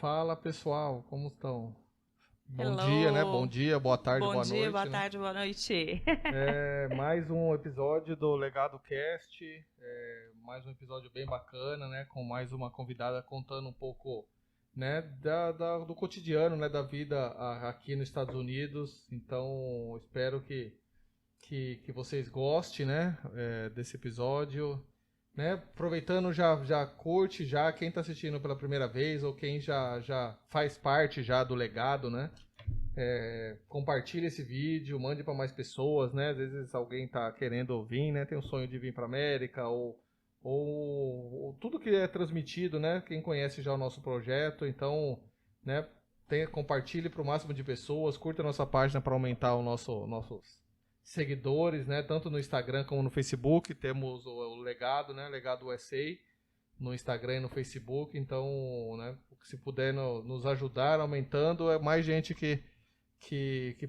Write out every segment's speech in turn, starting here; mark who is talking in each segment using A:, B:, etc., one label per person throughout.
A: Fala pessoal, como estão? Bom dia, né? Bom
B: Hello.
A: dia, boa tarde,
B: Bom
A: boa
B: dia, boa
A: noite, né?
B: tarde, boa noite.
A: Mais um episódio do Legado Cast, mais um episódio bem bacana, né? Com mais uma convidada contando um pouco, né? Do cotidiano, né? Da vida aqui nos Estados Unidos. Então, espero que vocês gostem, né? Desse episódio. Né? Aproveitando, já curte, já quem está assistindo pela primeira vez ou quem já faz parte já do legado, né? Compartilhe esse vídeo, mande para mais pessoas, né? Às vezes alguém está querendo vir, né? Tem um sonho de vir para América ou tudo que é transmitido, né? Quem conhece já o nosso projeto, então, né? Compartilhe para o máximo de pessoas, curta a nossa página para aumentar nossos seguidores, né? Tanto no Instagram como no Facebook. Temos o Legado, né? Legado USA no Instagram e no Facebook. Então, né? Se puder nos ajudar aumentando, é mais gente que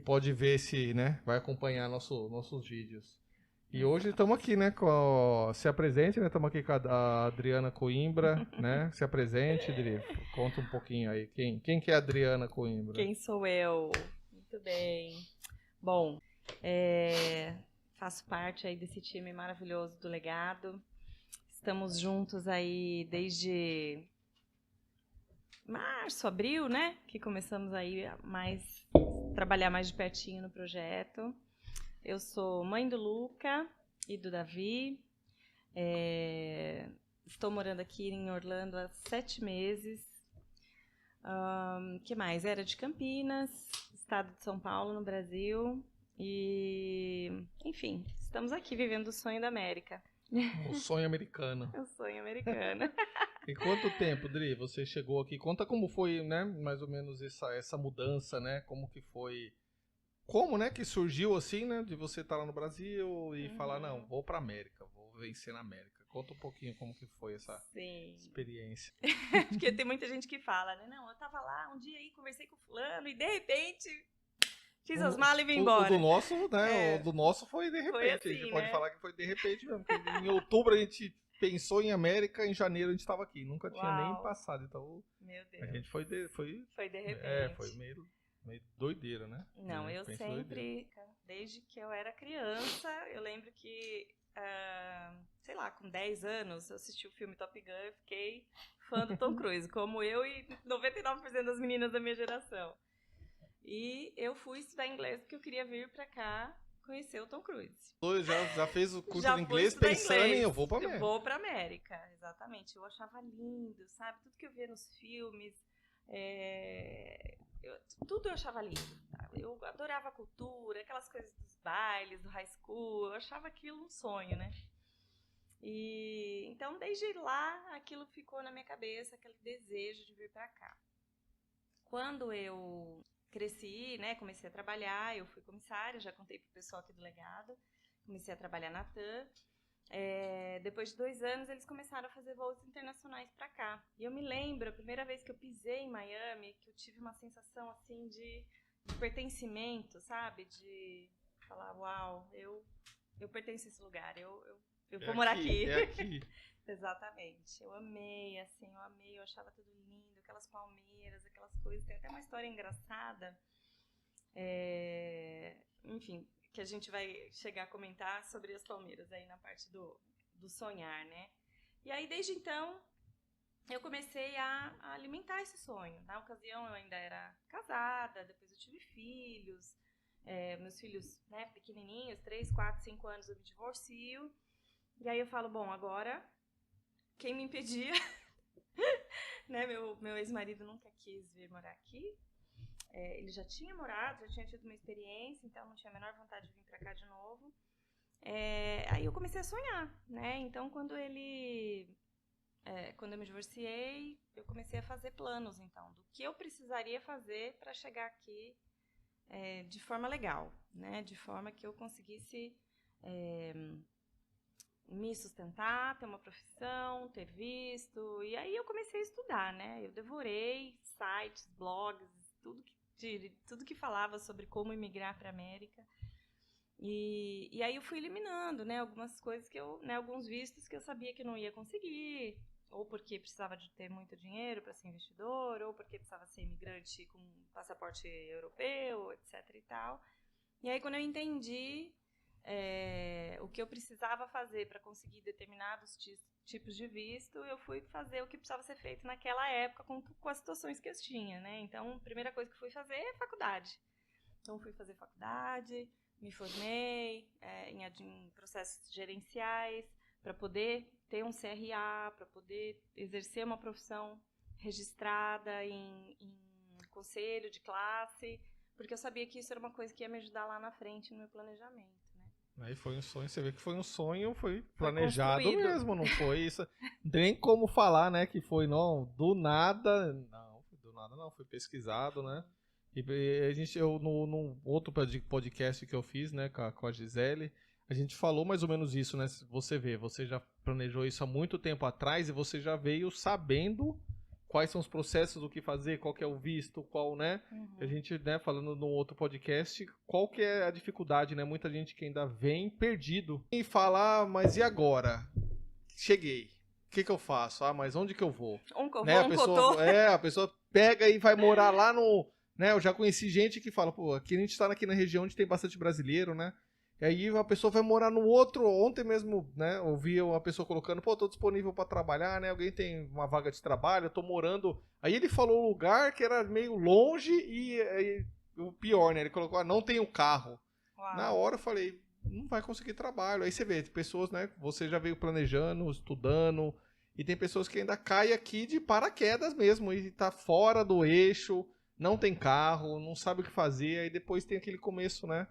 A: pode ver né? Vai acompanhar nossos vídeos. E hoje estamos aqui, né? Se apresente, né? Estamos aqui com a Adriana Coimbra, né? Se apresente, Adri. Conta um pouquinho aí. Quem que é a Adriana Coimbra?
B: Quem sou eu? Muito bem. Bom, faço parte aí desse time maravilhoso do Legado. Estamos juntos aí desde março, abril, né? Que começamos aí trabalhar mais de pertinho no projeto. Eu sou mãe do Luca e do Davi. Estou morando aqui em Orlando há 7 meses. Que mais? Era de Campinas, estado de São Paulo, no Brasil. E, enfim, estamos aqui vivendo o sonho da América.
A: O sonho americano.
B: O sonho americano.
A: E quanto tempo, Dri, você chegou aqui? Conta como foi, né, mais ou menos essa mudança, né? Como que foi? Como, né, que surgiu assim, né, de você estar lá no Brasil e falar, não, vou pra América, vou vencer na América. Conta um pouquinho como que foi essa experiência.
B: Porque tem muita gente que fala, né? Não, eu tava lá um dia aí, conversei com fulano e de repente fiz as malas e vim embora.
A: O do nosso, né? O do nosso foi de repente.
B: Foi assim,
A: a gente pode
B: né?
A: falar que foi de repente mesmo. Porque em outubro a gente pensou em América, em janeiro a gente estava aqui. Nunca tinha nem passado. Então,
B: meu Deus.
A: A gente foi de repente. Foi meio doideira, né?
B: Não, eu sempre, desde que eu era criança, eu lembro que, sei lá, com 10 anos, eu assisti o filme Top Gun e fiquei fã do Tom Cruise, como eu e 99% das meninas da minha geração. E eu fui estudar inglês porque eu queria vir pra cá conhecer o Tom Cruise.
A: Já fez o curso de inglês pensando em eu vou pra América.
B: Eu vou pra América, exatamente. Eu achava lindo, sabe? Tudo que eu via nos filmes, tudo eu achava lindo. Eu adorava a cultura, aquelas coisas dos bailes, do high school. Eu achava aquilo um sonho, né? E então, desde lá, aquilo ficou na minha cabeça, aquele desejo de vir pra cá. Quando eu cresci, né, comecei a trabalhar, eu fui comissária, já contei pro pessoal aqui do Legado, comecei a trabalhar na TAM. Depois de 2 anos, eles começaram a fazer voos internacionais para cá. E eu me lembro, a primeira vez que eu pisei em Miami, que eu tive uma sensação assim de pertencimento, sabe? De falar, uau, eu pertenço a esse lugar, eu vou morar aqui.
A: É aqui.
B: Exatamente. Eu amei, eu achava tudo lindo, aquelas palmeiras, aquelas coisas. Tem até uma história engraçada, enfim, que a gente vai chegar a comentar sobre as palmeiras aí na parte do sonhar, né? E aí, desde então, eu comecei a alimentar esse sonho. Na ocasião, eu ainda era casada, depois eu tive filhos. Meus filhos, né, pequenininhos, 3, 4, 5 anos, eu me divorcio. E aí eu falo, bom, agora, quem me impedia? Né, meu ex-marido nunca quis vir morar aqui. Ele já tinha morado, já tinha tido uma experiência, então não tinha a menor vontade de vir para cá de novo. Aí eu comecei a sonhar, né? Então, quando eu me divorciei, eu comecei a fazer planos, então, do que eu precisaria fazer para chegar aqui de forma legal, né? De forma que eu conseguisse me sustentar, ter uma profissão, ter visto. E aí eu comecei a estudar, né? Eu devorei sites, blogs, tudo que falava sobre como imigrar para a América. E aí eu fui eliminando, né, algumas coisas alguns vistos que eu sabia que eu não ia conseguir, ou porque precisava de ter muito dinheiro para ser investidor, ou porque precisava ser imigrante com passaporte europeu, etc. e tal. E aí, quando eu entendi o que eu precisava fazer para conseguir determinados tipos de visto, eu fui fazer o que precisava ser feito naquela época com as situações que eu tinha, né? Então, a primeira coisa que eu fui fazer é faculdade. Então, fui fazer faculdade, me formei em processos gerenciais para poder ter um CRA, para poder exercer uma profissão registrada em conselho de classe, porque eu sabia que isso era uma coisa que ia me ajudar lá na frente no meu planejamento.
A: Aí foi um sonho, você vê que foi um sonho, foi planejado
B: construído.
A: mesmo, não foi isso. Não tem nem como falar, né, que foi, não, do nada não, foi pesquisado, né. E eu no outro podcast que eu fiz, né, com a Gisele, a gente falou mais ou menos isso, né, você vê, você já planejou isso há muito tempo atrás e você já veio sabendo quais são os processos, o que fazer, qual que é o visto, qual, né? A gente, né, falando no outro podcast, qual que é a dificuldade, né? Muita gente que ainda vem perdido e fala, mas e agora? Cheguei. O que eu faço? Mas onde que eu vou? Né? A pessoa pega e vai morar lá no, né? Eu já conheci gente que fala, pô, aqui a gente tá aqui na região onde tem bastante brasileiro, né? E aí a pessoa vai morar no outro, ontem mesmo, né, ouvi uma pessoa colocando, pô, tô disponível pra trabalhar, né, alguém tem uma vaga de trabalho, eu tô morando... Aí ele falou um lugar que era meio longe e o pior, né, ele colocou, não tenho carro. Uau. Na hora eu falei, não vai conseguir trabalho. Aí você vê, tem pessoas, né, você já veio planejando, estudando, e tem pessoas que ainda caem aqui de paraquedas mesmo, e tá fora do eixo, não tem carro, não sabe o que fazer, aí depois tem aquele começo, né,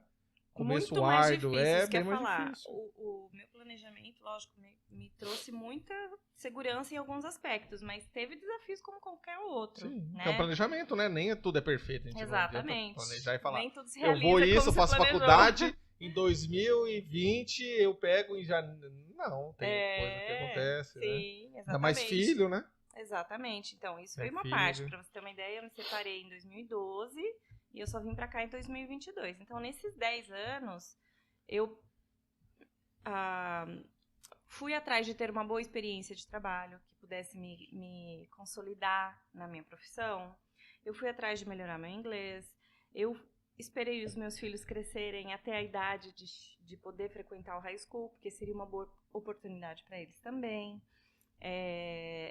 B: muito mais
A: árduo,
B: difícil,
A: bem
B: mais
A: falar.
B: Difícil. O meu planejamento, lógico, me trouxe muita segurança em alguns aspectos, mas teve desafios como qualquer outro.
A: Sim,
B: né?
A: Que é um planejamento, né? Nem tudo é perfeito. A gente
B: Exatamente.
A: Não planejar e falar,
B: nem tudo se realiza,
A: eu vou isso, eu faço
B: planejou.
A: faculdade, em 2020 eu pego em janeiro. Não, tem coisa que acontece,
B: sim,
A: né?
B: Exatamente.
A: Ainda mais filho, né?
B: Exatamente. Então, isso foi uma parte. Pra você ter uma ideia, eu me separei em 2012 e eu só vim pra cá em 2022. Então, nesses 10 anos, eu fui atrás de ter uma boa experiência de trabalho, que pudesse me consolidar na minha profissão. Eu fui atrás de melhorar meu inglês. Eu esperei os meus filhos crescerem até a idade de poder frequentar o high school, porque seria uma boa oportunidade para eles também.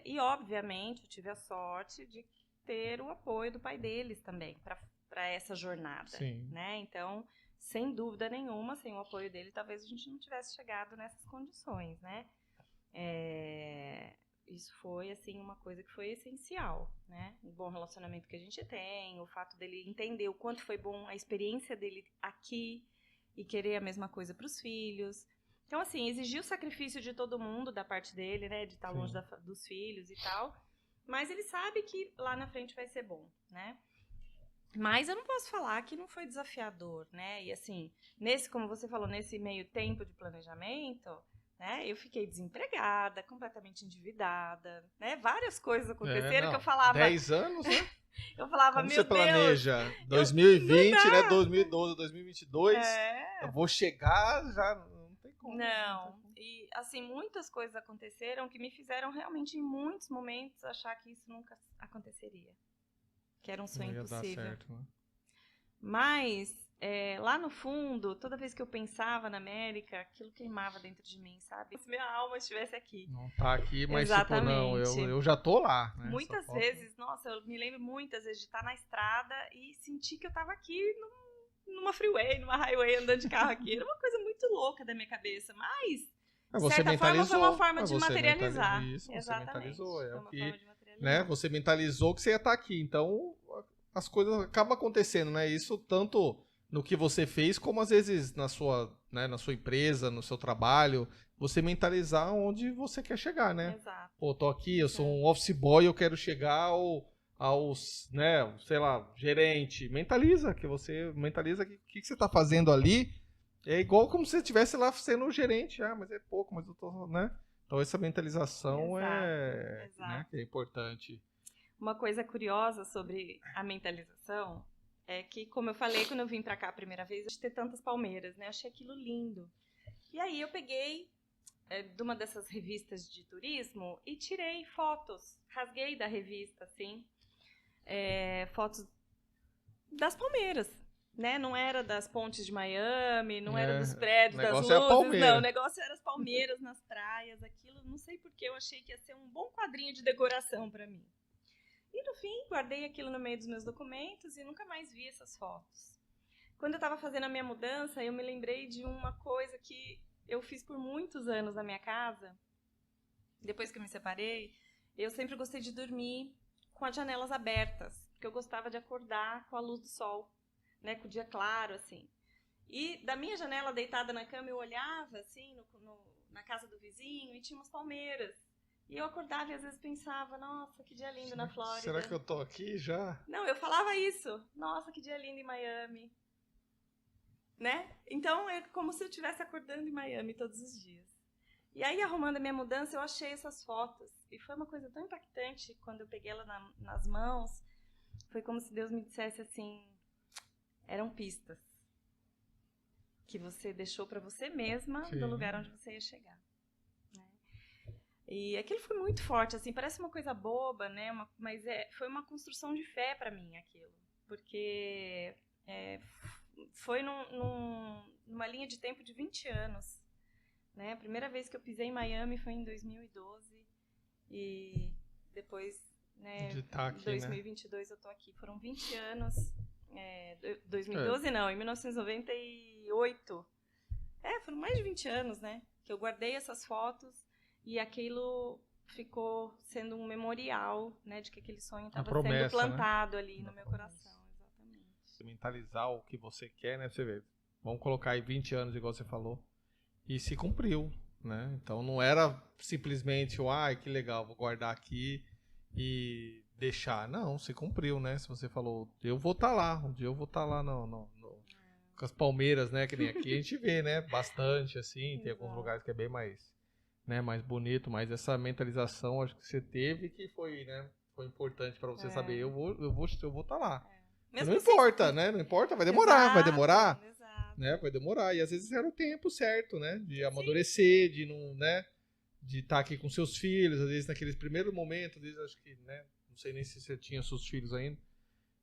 B: E, obviamente, eu tive a sorte de ter o apoio do pai deles também para essa jornada.
A: Sim.
B: Né? Então, sem dúvida nenhuma, sem o apoio dele, talvez a gente não tivesse chegado nessas condições, né? Isso foi, assim, uma coisa que foi essencial, né? O bom relacionamento que a gente tem, o fato dele entender o quanto foi bom a experiência dele aqui e querer a mesma coisa para os filhos. Então, assim, exigiu o sacrifício de todo mundo da parte dele, né? De estar longe dos filhos e tal. Mas ele sabe que lá na frente vai ser bom, né? Mas eu não posso falar que não foi desafiador, né? E assim, como você falou, nesse meio tempo de planejamento, né? Eu fiquei desempregada, completamente endividada, né? Várias coisas aconteceram que eu falava...
A: 10 anos, né?
B: Eu falava,
A: como
B: meu
A: você
B: Deus...
A: planeja? 2020, né? 2012, 2022. Eu vou chegar, já não tem como.
B: Não. E, assim, muitas coisas aconteceram que me fizeram realmente, em muitos momentos, achar que isso nunca aconteceria. Que era um sonho impossível.
A: Dar certo, né?
B: Mas, lá no fundo, toda vez que eu pensava na América, aquilo queimava dentro de mim, sabe? Se minha alma estivesse aqui.
A: Não tá aqui, mas tipo, não, eu já tô lá. Né?
B: Muitas vezes, nossa, eu me lembro muitas vezes de estar na estrada e sentir que eu tava aqui numa freeway, numa highway, andando de carro aqui. Era uma coisa muito louca da minha cabeça, mas... de certa forma, foi uma forma de materializar.
A: Isso,
B: exatamente.
A: Você mentalizou.
B: Foi uma forma de materializar.
A: Né? Você mentalizou que você ia estar aqui. Então, as coisas acabam acontecendo, né? Isso tanto no que você fez, como às vezes na sua empresa, no seu trabalho, você mentalizar onde você quer chegar, né?
B: Exato.
A: Pô, tô aqui, eu sou um office boy, eu quero chegar aos, né, sei lá, gerente. Mentaliza que que você tá fazendo ali. É igual como se você estivesse lá sendo o gerente. Mas é pouco, mas eu tô, né? Então essa mentalização
B: Exato.
A: Né, que é importante.
B: Uma coisa curiosa sobre a mentalização é que, como eu falei, quando eu vim pra cá a primeira vez, de ter tantas palmeiras, né? Eu achei aquilo lindo. E aí eu peguei, de uma dessas revistas de turismo e tirei fotos. Rasguei da revista, assim, fotos das palmeiras. Né? Não era das pontes de Miami, não era dos prédios, das luzes, não. O negócio era as palmeiras nas praias, aquilo, não sei porque eu achei que ia ser um bom quadrinho de decoração para mim. E no fim, guardei aquilo no meio dos meus documentos e nunca mais vi essas fotos. Quando eu estava fazendo a minha mudança, eu me lembrei de uma coisa que eu fiz por muitos anos na minha casa. Depois que eu me separei, eu sempre gostei de dormir com as janelas abertas, porque eu gostava de acordar com a luz do sol. Né, com o dia claro, assim. E da minha janela, deitada na cama, eu olhava, assim, na casa do vizinho e tinha umas palmeiras. E eu acordava e às vezes pensava, nossa, que dia lindo na Flórida.
A: Será que eu tô aqui já?
B: Não, eu falava isso. Nossa, que dia lindo em Miami. Né? Então, é como se eu estivesse acordando em Miami todos os dias. E aí, arrumando a minha mudança, eu achei essas fotos. E foi uma coisa tão impactante quando eu peguei ela nas mãos. Foi como se Deus me dissesse assim... Eram pistas que você deixou para você mesma do lugar onde você ia chegar. Né? E aquilo foi muito forte, assim, parece uma coisa boba, né? Mas foi uma construção de fé para mim aquilo, porque foi numa linha de tempo de 20 anos. Né? A primeira vez que eu pisei em Miami foi em 2012 e depois, né, em 2022 eu tô aqui. Foram 20 anos. 2012 não, em 1998. Foram mais de 20 anos, né? Que eu guardei essas fotos e aquilo ficou sendo um memorial, né? De que aquele sonho estava sendo plantado, né? Ali no meu coração, exatamente.
A: Você mentalizar o que você quer, né? Você vê, vamos colocar aí 20 anos, igual você falou, e se cumpriu, né? Então não era simplesmente, que legal, vou guardar aqui e deixar. Não, se cumpriu, né? Se você falou, eu vou estar lá, um dia eu vou estar lá com as palmeiras, né? Que nem aqui a gente vê, né? Bastante, assim, tem alguns lugares que é bem mais, né? Mais bonito, mas essa mentalização acho que você teve que foi, né? Foi importante para você saber, eu vou estar lá. Não importa, né? Não importa, vai demorar,
B: exato.
A: Né? Vai demorar, e às vezes era o tempo certo, né? De amadurecer, de não, né? De estar aqui com seus filhos, às vezes naqueles primeiros momentos, às vezes acho que, né? Não sei nem se você tinha seus filhos ainda,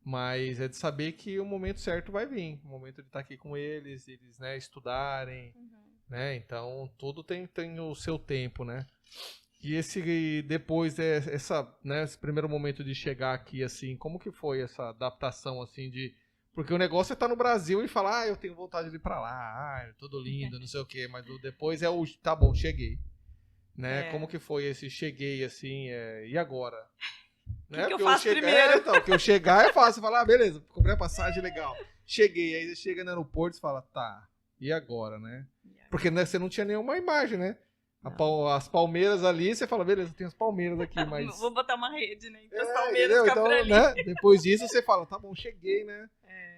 A: mas é de saber que o momento certo vai vir, o momento de estar aqui com eles, né, estudarem, né? Então tudo tem o seu tempo, né? E depois né, esse primeiro momento de chegar aqui, assim, como que foi essa adaptação, assim, porque o negócio é estar no Brasil e falar, eu tenho vontade de ir pra lá, é tudo lindo, não sei o quê, mas depois tá bom, cheguei. Né? Como que foi esse cheguei, assim, e agora?
B: Né? Que eu faço primeiro?
A: Então, que eu chegar é fácil, falar, beleza, comprei a passagem, legal. Cheguei, aí você chega no aeroporto e fala, tá, e agora, né? Porque né, você não tinha nenhuma imagem, né? As palmeiras ali, você fala, beleza, tem as palmeiras aqui, mas...
B: Vou botar uma rede, né? Então as palmeiras ficam por ali.
A: Né? Depois disso você fala, tá bom, cheguei, né?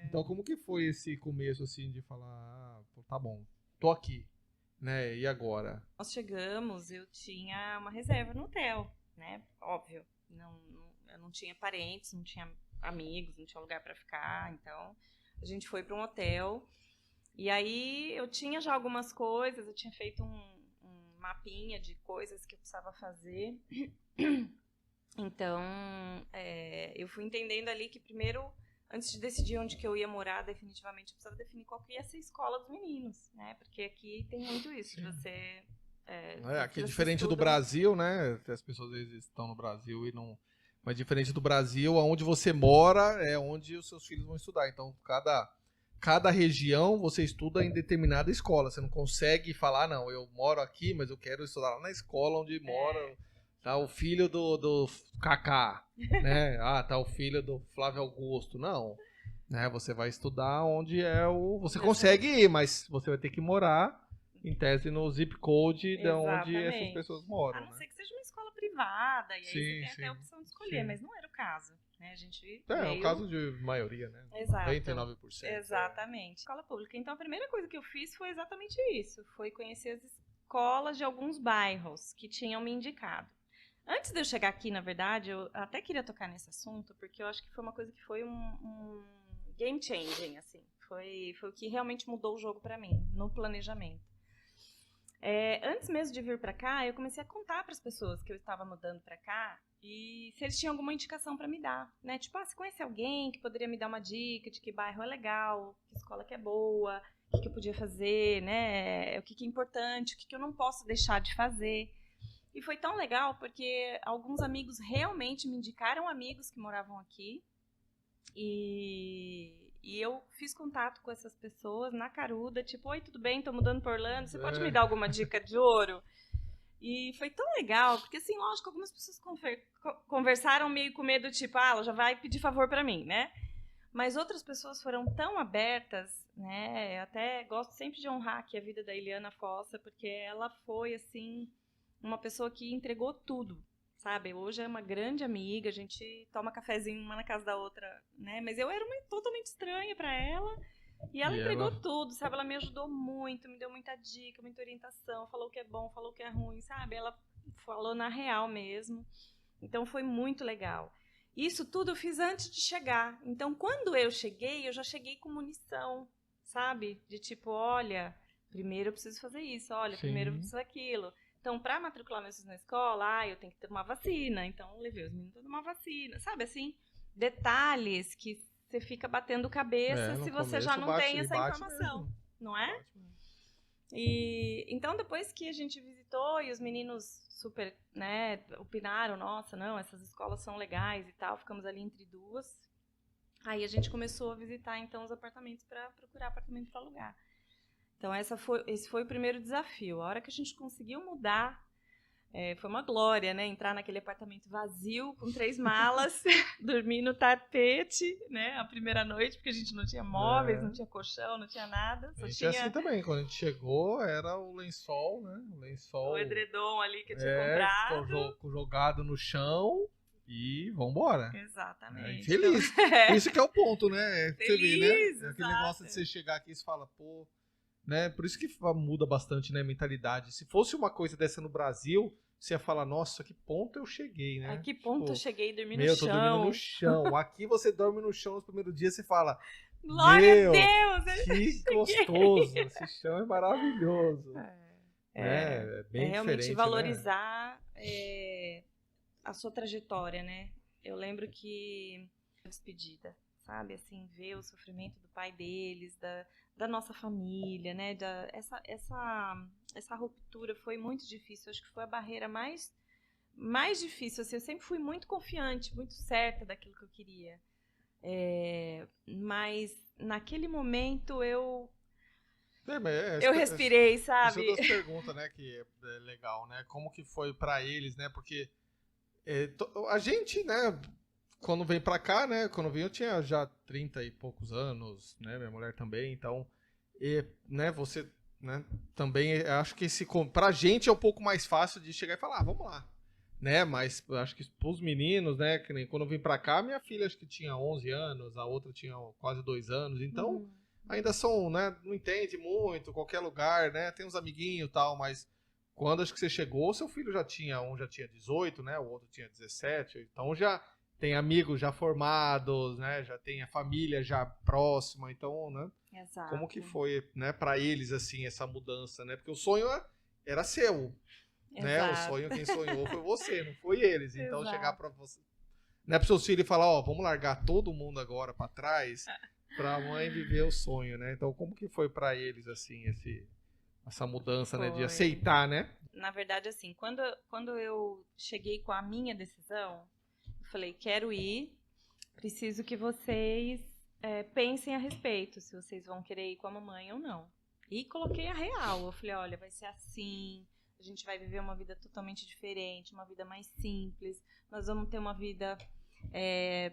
A: Então como que foi esse começo, assim, de falar, tá bom, tô aqui, né? E agora?
B: Nós chegamos, eu tinha uma reserva no hotel, né? Óbvio, eu não tinha parentes, não tinha amigos, não tinha lugar para ficar, então a gente foi para um hotel e aí eu tinha já algumas coisas, eu tinha feito um mapinha de coisas que eu precisava fazer, então eu fui entendendo ali que primeiro, antes de decidir onde que eu ia morar definitivamente, eu precisava definir qual que ia ser a escola dos meninos, né? Porque aqui tem muito isso, de você...
A: aqui é diferente do Brasil, né? As pessoas às vezes estão no Brasil e não... Mas diferente do Brasil, onde você mora é onde os seus filhos vão estudar. Então, cada região você estuda em determinada escola. Você não consegue falar, não, eu moro aqui, mas eu quero estudar lá na escola onde mora tá, o filho do Kaká, né? Tá o filho do Flávio Augusto. Não, né? Você vai estudar onde você consegue ir, mas você vai ter que morar em tese no zip code de onde essas pessoas moram.
B: A não ser que seja uma escola privada, e aí
A: sim,
B: você tem até a opção de escolher, mas não era o caso. Né? A gente
A: é o caso de maioria, né?
B: Exato.
A: 99%.
B: Exatamente. Escola pública. Então a primeira coisa que eu fiz foi exatamente isso. Foi conhecer as escolas de alguns bairros que tinham me indicado. Antes de eu chegar aqui, na verdade, eu até queria tocar nesse assunto, porque eu acho que foi uma coisa que foi um game changing, assim. Foi o que realmente mudou o jogo para mim, no planejamento. Antes mesmo de vir pra cá, eu comecei a contar pras pessoas que eu estava mudando pra cá e se eles tinham alguma indicação pra me dar, né? Tipo, você conhece alguém que poderia me dar uma dica de que bairro é legal, que escola que é boa, o que eu podia fazer, né? O que é importante, o que eu não posso deixar de fazer. E foi tão legal porque alguns amigos realmente me indicaram amigos que moravam aqui e eu fiz contato com essas pessoas na caruda, tipo, oi, tudo bem? Tô mudando pra Orlando, você pode me dar alguma dica de ouro? E foi tão legal, porque assim, lógico, algumas pessoas conversaram meio com medo, tipo, ela já vai pedir favor pra mim, né? Mas outras pessoas foram tão abertas, né? Eu até gosto sempre de honrar aqui a vida da Eliana Fossa, porque ela foi, assim, uma pessoa que entregou tudo, sabe? Hoje é uma grande amiga, a gente toma cafezinho uma na casa da outra, né? Mas eu era totalmente estranha pra ela e ela entregou tudo, sabe? Ela me ajudou muito, me deu muita dica, muita orientação, falou o que é bom, falou o que é ruim, sabe? Ela falou na real mesmo. Então foi muito legal. Isso tudo eu fiz antes de chegar. Então, quando eu cheguei, eu já cheguei com munição, sabe? De tipo, olha, primeiro eu preciso fazer isso, olha, primeiro eu preciso aquilo. Então, para matricular meus filhos na escola, eu tenho que ter uma vacina. Então, eu levei os meninos para tomar vacina. Sabe, assim, detalhes que você fica batendo cabeça se você já não tem essa informação. Mesmo. Não é? E então, depois que a gente visitou e os meninos super, né, opinaram, nossa, não, essas escolas são legais e tal, ficamos ali entre duas. Aí a gente começou a visitar, então, os apartamentos para procurar apartamento para alugar. Então, esse foi o primeiro desafio. A hora que a gente conseguiu mudar, foi uma glória, né? Entrar naquele apartamento vazio, com 3 malas, dormir no tapete, né? A primeira noite, porque a gente não tinha móveis, não tinha colchão, não tinha nada.
A: Só tinha assim também, quando a gente chegou, era o lençol, né? O
B: edredom ali que eu tinha comprado.
A: Jogado no chão. E vambora.
B: Exatamente.
A: Feliz. Isso que é o ponto, né? Feliz, você vê, né? Aquele negócio de você chegar aqui e você fala, pô... Né? Por isso que muda bastante, né, a mentalidade. Se fosse uma coisa dessa no Brasil, você ia falar, nossa, a que ponto eu cheguei, né?
B: A que ponto eu cheguei, dormi
A: no chão. Eu tô dormindo no chão. Aqui você dorme no chão no primeiro dia, você fala,
B: glória a Deus!
A: Que gostoso! Esse chão é maravilhoso. É bem
B: realmente
A: diferente,
B: valorizar a sua trajetória, né? Eu lembro que despedida, sabe? Assim, ver o sofrimento do pai deles, da nossa família, né? Essa ruptura foi muito difícil. Acho que foi a barreira mais difícil. Assim, eu sempre fui muito confiante, muito certa daquilo que eu queria. Mas naquele momento eu respirei, sabe?
A: Isso é das perguntas, né? Que é legal, né? Como que foi pra eles, né? Porque a gente, né? Quando vem pra cá, né? Quando vim eu tinha já 30 e poucos anos, né? Minha mulher também, então... né, você... Né, também acho que pra gente é um pouco mais fácil de chegar e falar, vamos lá. Né, mas acho que pros meninos, né? Que nem quando eu vim pra cá, minha filha acho que tinha 11 anos, a outra tinha quase 2 anos, então... Ainda são, né? Não entende muito, qualquer lugar, né? Tem uns amiguinhos e tal, mas... Quando acho que você chegou, seu filho já tinha... Um já tinha 18, né? O outro tinha 17, então já... Tem amigos já formados, né? Já tem a família já próxima, então, né?
B: Exato.
A: Como que foi, né, para eles assim essa mudança, né? Porque o sonho era seu, né? O sonho quem sonhou foi você, não foi eles. Então chegar para você, né, para seus filhos e falar, ó, vamos largar todo mundo agora para trás, para a mãe viver o sonho, né? Então como que foi para eles assim essa mudança, né, de aceitar, né?
B: Na verdade, assim, quando eu cheguei com a minha decisão, falei, quero ir, preciso que vocês pensem a respeito, se vocês vão querer ir com a mamãe ou não. E coloquei a real, eu falei, olha, vai ser assim, a gente vai viver uma vida totalmente diferente, uma vida mais simples, nós vamos ter uma vida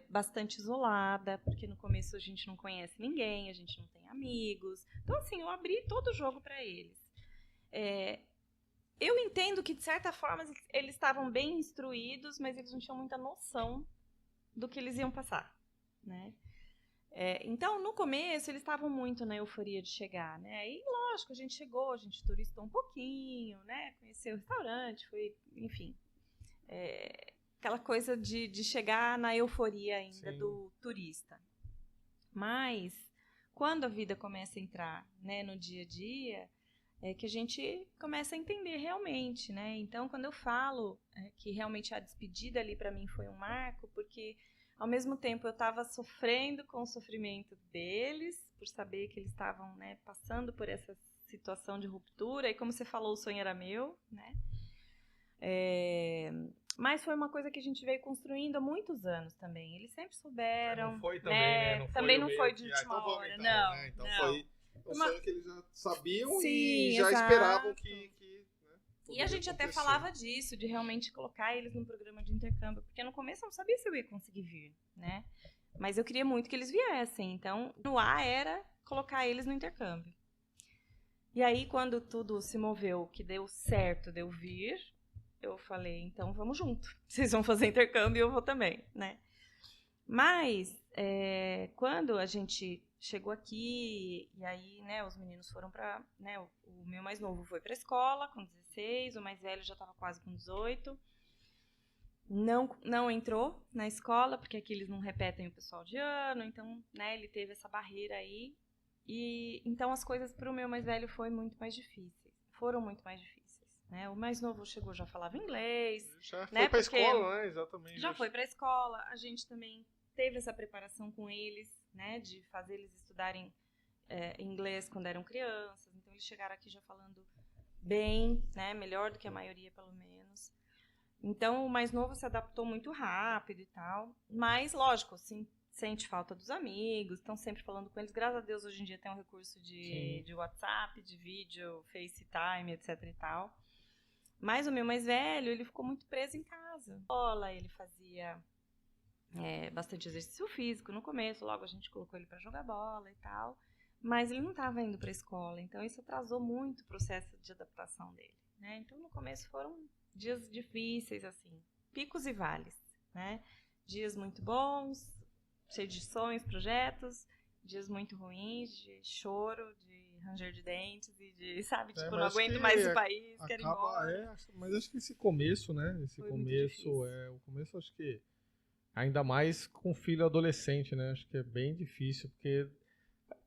B: bastante isolada, porque no começo a gente não conhece ninguém, a gente não tem amigos. Então, assim, eu abri todo o jogo para eles. Eu entendo que, de certa forma, eles estavam bem instruídos, mas eles não tinham muita noção do que eles iam passar, né? Então, no começo, eles estavam muito na euforia de chegar, né? E, lógico, a gente chegou, a gente turistou um pouquinho, né? Conheceu o restaurante, foi, enfim... aquela coisa de chegar na euforia ainda do turista. Mas, quando a vida começa a entrar, né, no dia a dia... é que a gente começa a entender realmente, né? Então, quando eu falo que realmente a despedida ali para mim foi um marco, porque ao mesmo tempo eu estava sofrendo com o sofrimento deles, por saber que eles estavam, né, passando por essa situação de ruptura, e como você falou, o sonho era meu, né? Mas foi uma coisa que a gente veio construindo há muitos anos também. Eles sempre souberam.
A: Não foi também,
B: né?
A: Não
B: também
A: foi
B: não foi de última hora,
A: então,
B: não.
A: né? Então
B: não.
A: foi um sonho que eles já sabiam
B: Sim,
A: e já
B: exato.
A: esperavam que né,
B: e a gente até falava disso, de realmente colocar eles num programa de intercâmbio, porque no começo eu não sabia se eu ia conseguir vir, né? Mas eu queria muito que eles viessem, então no A era colocar eles no intercâmbio. E aí, quando tudo se moveu, que deu certo de eu vir, eu falei, então vamos junto. Vocês vão fazer intercâmbio e eu vou também, né? Mas, quando a gente chegou aqui, e aí, né, os meninos foram para, né, o meu mais novo foi para a escola com 16, o mais velho já estava quase com 18. Não entrou na escola, porque aqui eles não repetem o pessoal de ano, então, né, ele teve essa barreira aí. E então as coisas para o meu mais velho foram muito mais difíceis. Né? O mais novo chegou, já falava inglês.
A: Já foi
B: né?
A: para a escola, né? Exatamente.
B: Já foi para a escola. A gente também teve essa preparação com eles, né? De fazer eles estudarem inglês quando eram crianças. Então eles chegaram aqui já falando bem, né? Melhor do que a maioria, pelo menos. Então o mais novo se adaptou muito rápido e tal. Mas, lógico, sim, sente falta dos amigos, estão sempre falando com eles. Graças a Deus, hoje em dia tem um recurso de WhatsApp, de vídeo, FaceTime, etc e tal. Mas o meu mais velho, ele ficou muito preso em casa. Ele fazia bastante exercício físico no começo, logo a gente colocou ele para jogar bola e tal. Mas ele não estava indo para a escola, então isso atrasou muito o processo de adaptação dele. Né? Então no começo foram dias difíceis, assim, picos e vales. Né? Dias muito bons, cheio de sonhos, projetos, dias muito ruins, de choro, de ranger de dentes e de, sabe, tipo, não aguento mais o país, quero ir embora.
A: Mas acho que esse começo, né, o começo acho que, ainda mais com filho adolescente, né, acho que é bem difícil, porque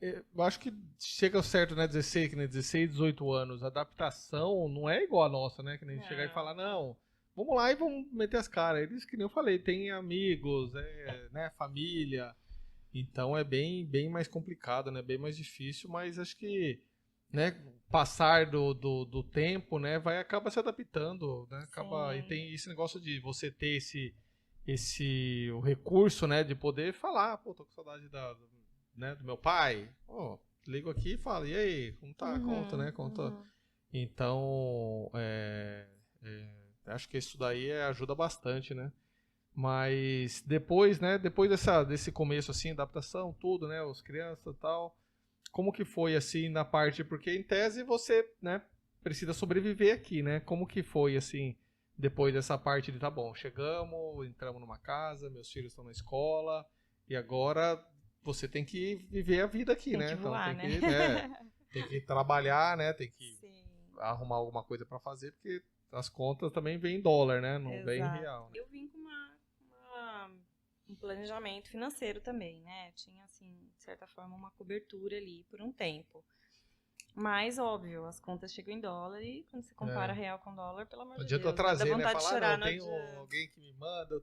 A: eu acho que chega certo, né, 16, 18 anos, a adaptação não é igual a nossa, né, que nem chegar e falar, não, vamos lá e vamos meter as caras. Eles, que nem eu falei, tem amigos, né, família. Então é bem mais complicado, né? Bem mais difícil, mas acho que, né, passar do tempo, né, acaba se adaptando, né? E tem esse negócio de você ter o recurso, né, de poder falar, pô, tô com saudade do meu pai. Pô, ligo aqui e falo, e aí, como tá? Conta, né? Conta. Então, acho que isso daí ajuda bastante, né? Mas depois, né, desse começo, assim, adaptação, tudo, né, os crianças e tal, como que foi, assim, na parte, porque em tese você, né, precisa sobreviver aqui, né, como que foi, assim, depois dessa parte de, tá bom, chegamos, entramos numa casa, meus filhos estão na escola, e agora você tem que viver a vida aqui, né,
B: então voar,
A: tem que trabalhar, né, tem que arrumar alguma coisa para fazer, porque as contas também vêm em dólar, né, não vem em real. Né?
B: Eu vim com um planejamento financeiro também, né? Tinha, assim, de certa forma, uma cobertura ali por um tempo. Mas, óbvio, as contas chegam em dólar e quando você compara real com dólar, pelo amor de Deus.
A: Não adianta trazer,
B: dá vontade
A: né?
B: de chorar,
A: não, eu tenho alguém que me manda,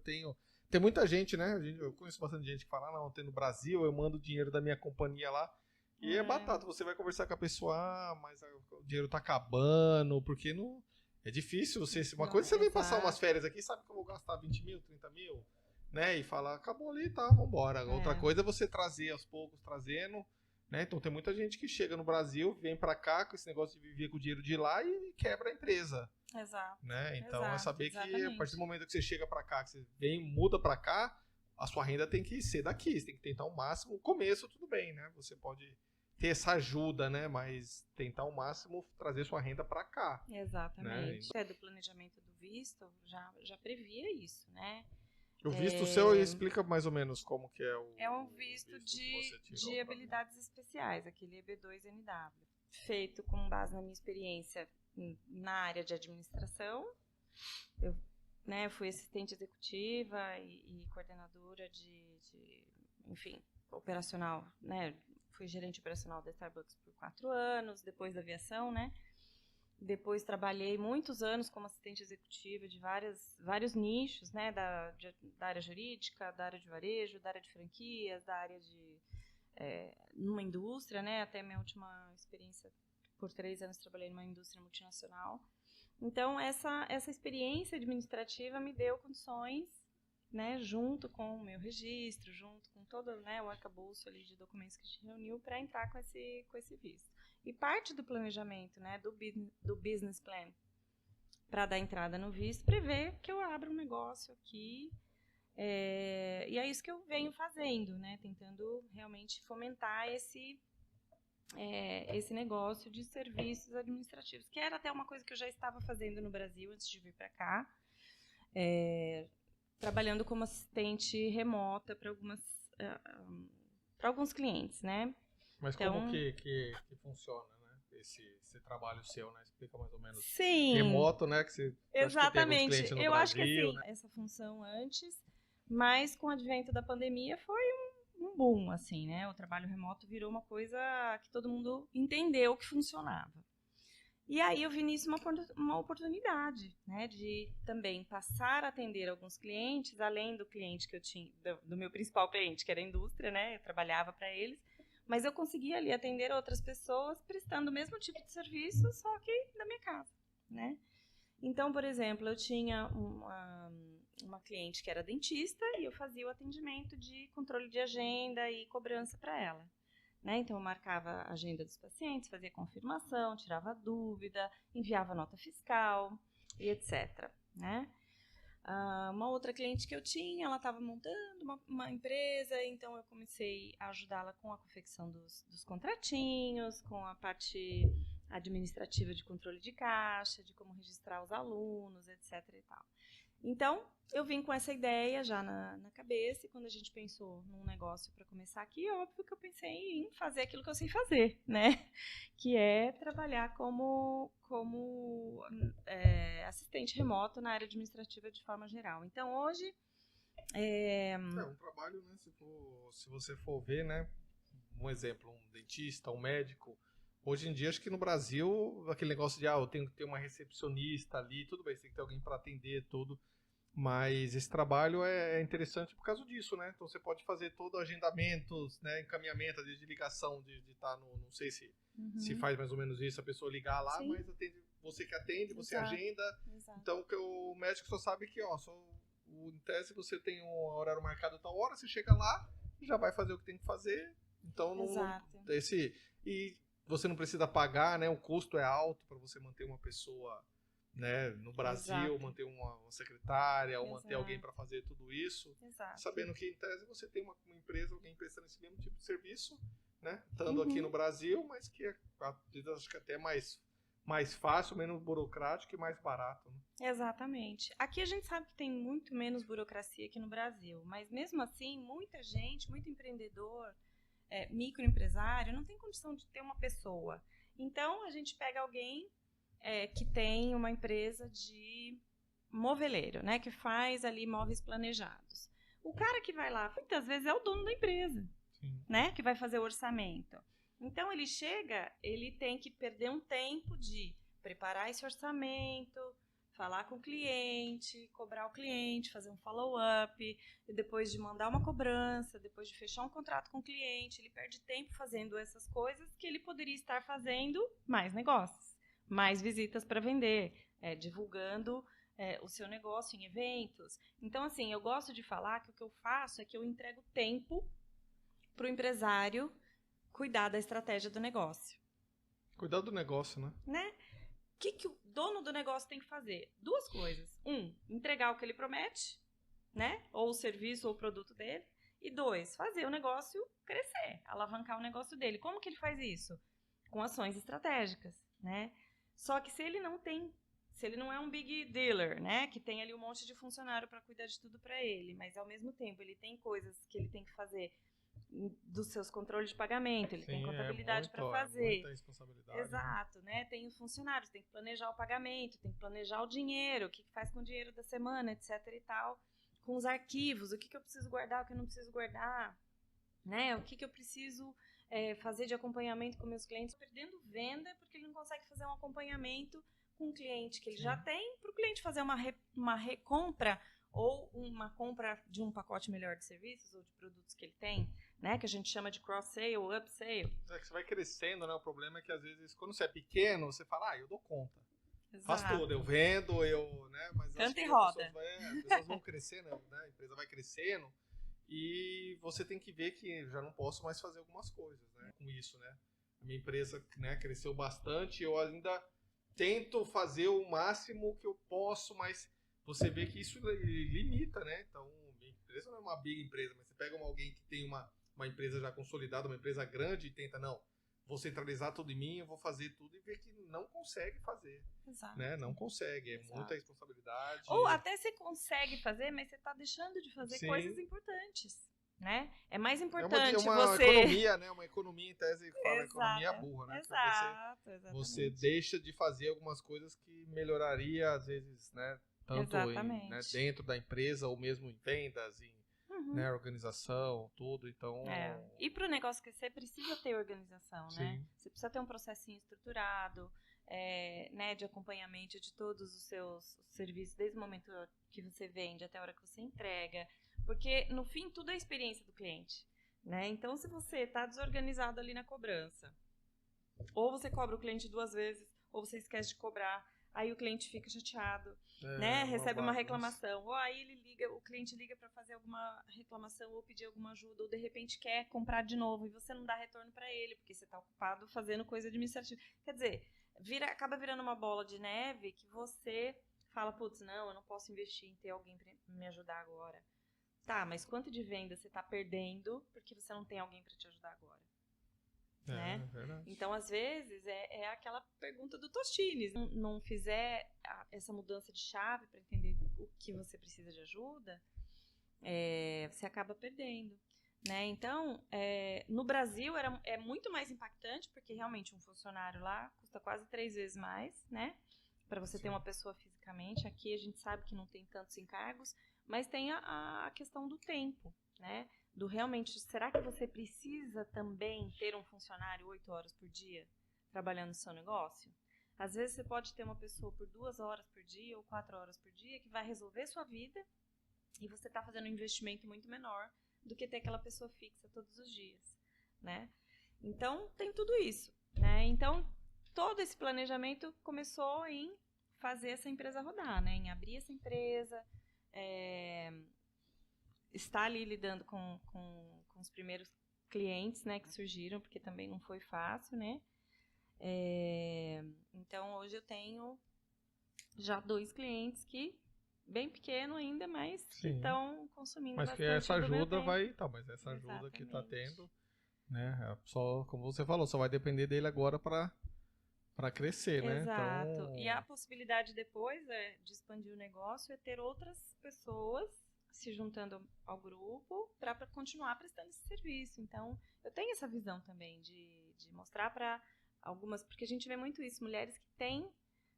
A: Tem muita gente, né? Eu conheço bastante gente que fala, não, tem no Brasil, eu mando o dinheiro da minha companhia lá. E é batata, você vai conversar com a pessoa, mas o dinheiro tá acabando, porque não... É difícil uma coisa você vem passar umas férias aqui, sabe que eu vou gastar 20 mil, 30 mil, né? E falar, acabou ali, tá, vambora. Outra coisa é você trazer aos poucos, trazendo, né? Então tem muita gente que chega no Brasil, vem pra cá com esse negócio de viver com o dinheiro de lá e quebra a empresa.
B: Exato.
A: Né? Então é saber que a partir do momento que você chega pra cá, que você muda pra cá, a sua renda tem que ser daqui, você tem que tentar o máximo. O começo, tudo bem, né? Você pode ter essa ajuda, né? Mas tentar ao máximo trazer sua renda para cá.
B: Exatamente. Né? Do planejamento do visto já previa isso, né?
A: O visto seu explica mais ou menos como que é o...
B: É um visto de habilidades especiais, aquele EB2NW. Feito com base na minha experiência na área de administração. Eu fui assistente executiva e coordenadora enfim, operacional, né? Fui gerente operacional da Starbucks por 4 anos, depois da aviação, né? Depois trabalhei muitos anos como assistente executiva de vários nichos, né, da área jurídica, da área de varejo, da área de franquias, da área de numa indústria, né, até minha última experiência, por 3 anos trabalhei numa indústria multinacional. Então, essa experiência administrativa me deu condições, né, junto com o meu registro, junto com todo, né, o arcabouço ali de documentos que a gente reuniu para entrar com esse visto. E parte do planejamento, né, do business plan, para dar entrada no visto, prevê que eu abra um negócio aqui. E é isso que eu venho fazendo, né, tentando realmente fomentar esse negócio de serviços administrativos, que era até uma coisa que eu já estava fazendo no Brasil antes de vir para cá, trabalhando como assistente remota para alguns clientes, né?
A: Mas então, como que funciona, né? Esse trabalho seu, né? Explica mais ou menos.
B: Sim.
A: Remoto, né? Que você
B: exatamente.
A: Clientes no
B: eu
A: Brasil,
B: acho que assim,
A: né?
B: essa função antes, mas com o advento da pandemia foi um boom, assim, né? O trabalho remoto virou uma coisa que todo mundo entendeu que funcionava. E aí eu vi nisso uma oportunidade, né, de também passar a atender alguns clientes, além do cliente que eu tinha, do meu principal cliente, que era a indústria, né? Eu trabalhava para eles, mas eu conseguia ali atender outras pessoas prestando o mesmo tipo de serviço, só que da minha casa, né? Então, por exemplo, eu tinha uma cliente que era dentista e eu fazia o atendimento de controle de agenda e cobrança para ela. Né? Então, eu marcava a agenda dos pacientes, fazia confirmação, tirava dúvida, enviava nota fiscal e etc. Né? Uma outra cliente que eu tinha, ela estava montando uma empresa, então eu comecei a ajudá-la com a confecção dos contratinhos, com a parte administrativa de controle de caixa, de como registrar os alunos, etc. e tal. Então, eu vim com essa ideia já na cabeça, e quando a gente pensou num negócio para começar aqui, óbvio que eu pensei em fazer aquilo que eu sei fazer, né? Que é trabalhar como assistente remoto na área administrativa de forma geral. Então, hoje...
A: um trabalho, né? Se você for ver, né? Um exemplo, um dentista, um médico... Hoje em dia, acho que no Brasil, aquele negócio de, eu tenho que ter uma recepcionista ali, tudo bem, você tem que ter alguém para atender, tudo. Mas esse trabalho é interessante por causa disso, né? Então você pode fazer todo agendamentos, né? Encaminhamento, às vezes de ligação, de estar no... Não sei se faz mais ou menos isso, a pessoa ligar lá, sim, mas atende, você que atende, você agenda. Exato. Então o médico só sabe que, em tese você tem um horário marcado a tal hora, você chega lá, já vai fazer o que tem que fazer. Então e você não precisa pagar, né? O custo é alto para você manter uma pessoa, né, no Brasil, exato, manter uma secretária, ou manter alguém para fazer tudo isso. Exato. Sabendo que, em tese, você tem uma empresa, alguém prestando esse mesmo tipo de serviço, né? Estando aqui no Brasil, mas que acho que até mais fácil, menos burocrático e mais barato. Né?
B: Exatamente. Aqui a gente sabe que tem muito menos burocracia que no Brasil, mas mesmo assim, muita gente, muito empreendedor, microempresário, não tem condição de ter uma pessoa. Então, a gente pega alguém que tem uma empresa de moveleiro, né, que faz ali móveis planejados. O cara que vai lá, muitas vezes é o dono da empresa, né, que vai fazer o orçamento. Então, ele chega, ele tem que perder um tempo de preparar esse orçamento, falar com o cliente, cobrar o cliente, fazer um follow-up, e depois de mandar uma cobrança, depois de fechar um contrato com o cliente, ele perde tempo fazendo essas coisas que ele poderia estar fazendo mais negócios, mais visitas para vender, divulgando o seu negócio em eventos. Então, assim, eu gosto de falar que o que eu faço é que eu entrego tempo para o empresário cuidar da estratégia do negócio.
A: Cuidar do negócio, né?
B: O que o dono do negócio tem que fazer? 2 coisas. 1, entregar o que ele promete, né? Ou o serviço ou o produto dele. E 2, fazer o negócio crescer, alavancar o negócio dele. Como que ele faz isso? Com ações estratégicas, né? Só que se ele não é um big dealer, né? Que tem ali um monte de funcionário para cuidar de tudo para ele, mas ao mesmo tempo ele tem coisas que ele tem que fazer dos seus controles de pagamento, ele tem contabilidade para fazer.
A: Muita responsabilidade.
B: Exato, né? Tem os funcionários, tem que planejar o pagamento, tem que planejar o dinheiro, o que faz com o dinheiro da semana, etc e tal. Com os arquivos, o que eu preciso guardar, o que eu não preciso guardar, né? O que eu preciso fazer de acompanhamento com meus clientes, perdendo venda porque ele não consegue fazer um acompanhamento com um cliente que ele já tem, para o cliente fazer uma recompra ou uma compra de um pacote melhor de serviços ou de produtos que ele tem, né? Que a gente chama de cross-sale ou up-sale.
A: É que você vai crescendo, né? O problema é que às vezes, quando você é pequeno, você fala, eu dou conta.
B: Exato.
A: Faz tudo, eu vendo, né? Mas
B: canta e
A: roda.
B: As
A: pessoas vão crescendo, né? A empresa vai crescendo e você tem que ver que já não posso mais fazer algumas coisas, né? Com isso, né? A minha empresa, né, cresceu bastante, eu ainda tento fazer o máximo que eu posso, mas você vê que isso limita, né? Então, minha empresa não é uma big empresa, mas você pega alguém que tem uma empresa já consolidada, uma empresa grande e tenta, não, vou centralizar tudo em mim, eu vou fazer tudo e ver que não consegue fazer.
B: Exato.
A: Né? Não consegue, muita responsabilidade.
B: Ou até você consegue fazer, mas você está deixando de fazer coisas importantes. Né? É mais importante
A: uma
B: você...
A: economia, né? Uma economia, em tese, que fala economia burra, né?
B: Exato,
A: você deixa de fazer algumas coisas que melhoraria, às vezes, né? Tanto né, dentro da empresa ou mesmo em vendas, em né, organização, tudo, então...
B: E para o negócio crescer, precisa ter organização, né? Você precisa ter um processinho estruturado, né, de acompanhamento de todos os seus serviços, desde o momento que você vende até a hora que você entrega, porque, no fim, tudo é a experiência do cliente, né? Então, se você está desorganizado ali na cobrança, ou você cobra o cliente 2 vezes, ou você esquece de cobrar, aí o cliente fica chateado, né? Recebe uma reclamação, ou aí o cliente liga para fazer alguma reclamação ou pedir alguma ajuda, ou de repente quer comprar de novo e você não dá retorno para ele, porque você está ocupado fazendo coisa administrativa. Quer dizer, acaba virando uma bola de neve que você fala, putz, não, eu não posso investir em ter alguém para me ajudar agora. Tá, mas quanto de venda você está perdendo porque você não tem alguém para te ajudar agora? Né? Então, às vezes, é aquela pergunta do Tostines. Não fizer essa mudança de chave para entender o que você precisa de ajuda, você acaba perdendo. Né? Então, no Brasil é muito mais impactante, porque realmente um funcionário lá custa quase 3 vezes mais, né? Para você ter uma pessoa fisicamente. Aqui a gente sabe que não tem tantos encargos, mas tem a questão do tempo, né? Do realmente, será que você precisa também ter um funcionário 8 horas por dia trabalhando no seu negócio? Às vezes você pode ter uma pessoa por 2 horas por dia ou 4 horas por dia que vai resolver sua vida e você está fazendo um investimento muito menor do que ter aquela pessoa fixa todos os dias, né? Então, tem tudo isso, né? Então, todo esse planejamento começou em fazer essa empresa rodar, né? Em abrir essa empresa, estar ali lidando com os primeiros clientes, né, que surgiram, porque também não foi fácil, né? Então, hoje eu tenho já 2 clientes que, bem pequeno ainda, mas que estão consumindo bastante do meu tempo.
A: Mas que essa ajuda vai... Tá, mas essa ajuda que está tendo, né? Só, como você falou, só vai depender dele agora para crescer, né?
B: Exato.
A: Então...
B: E a possibilidade depois de expandir o negócio é ter outras pessoas se juntando ao grupo para continuar prestando esse serviço. Então, eu tenho essa visão também de mostrar para algumas, porque a gente vê muito isso, mulheres que têm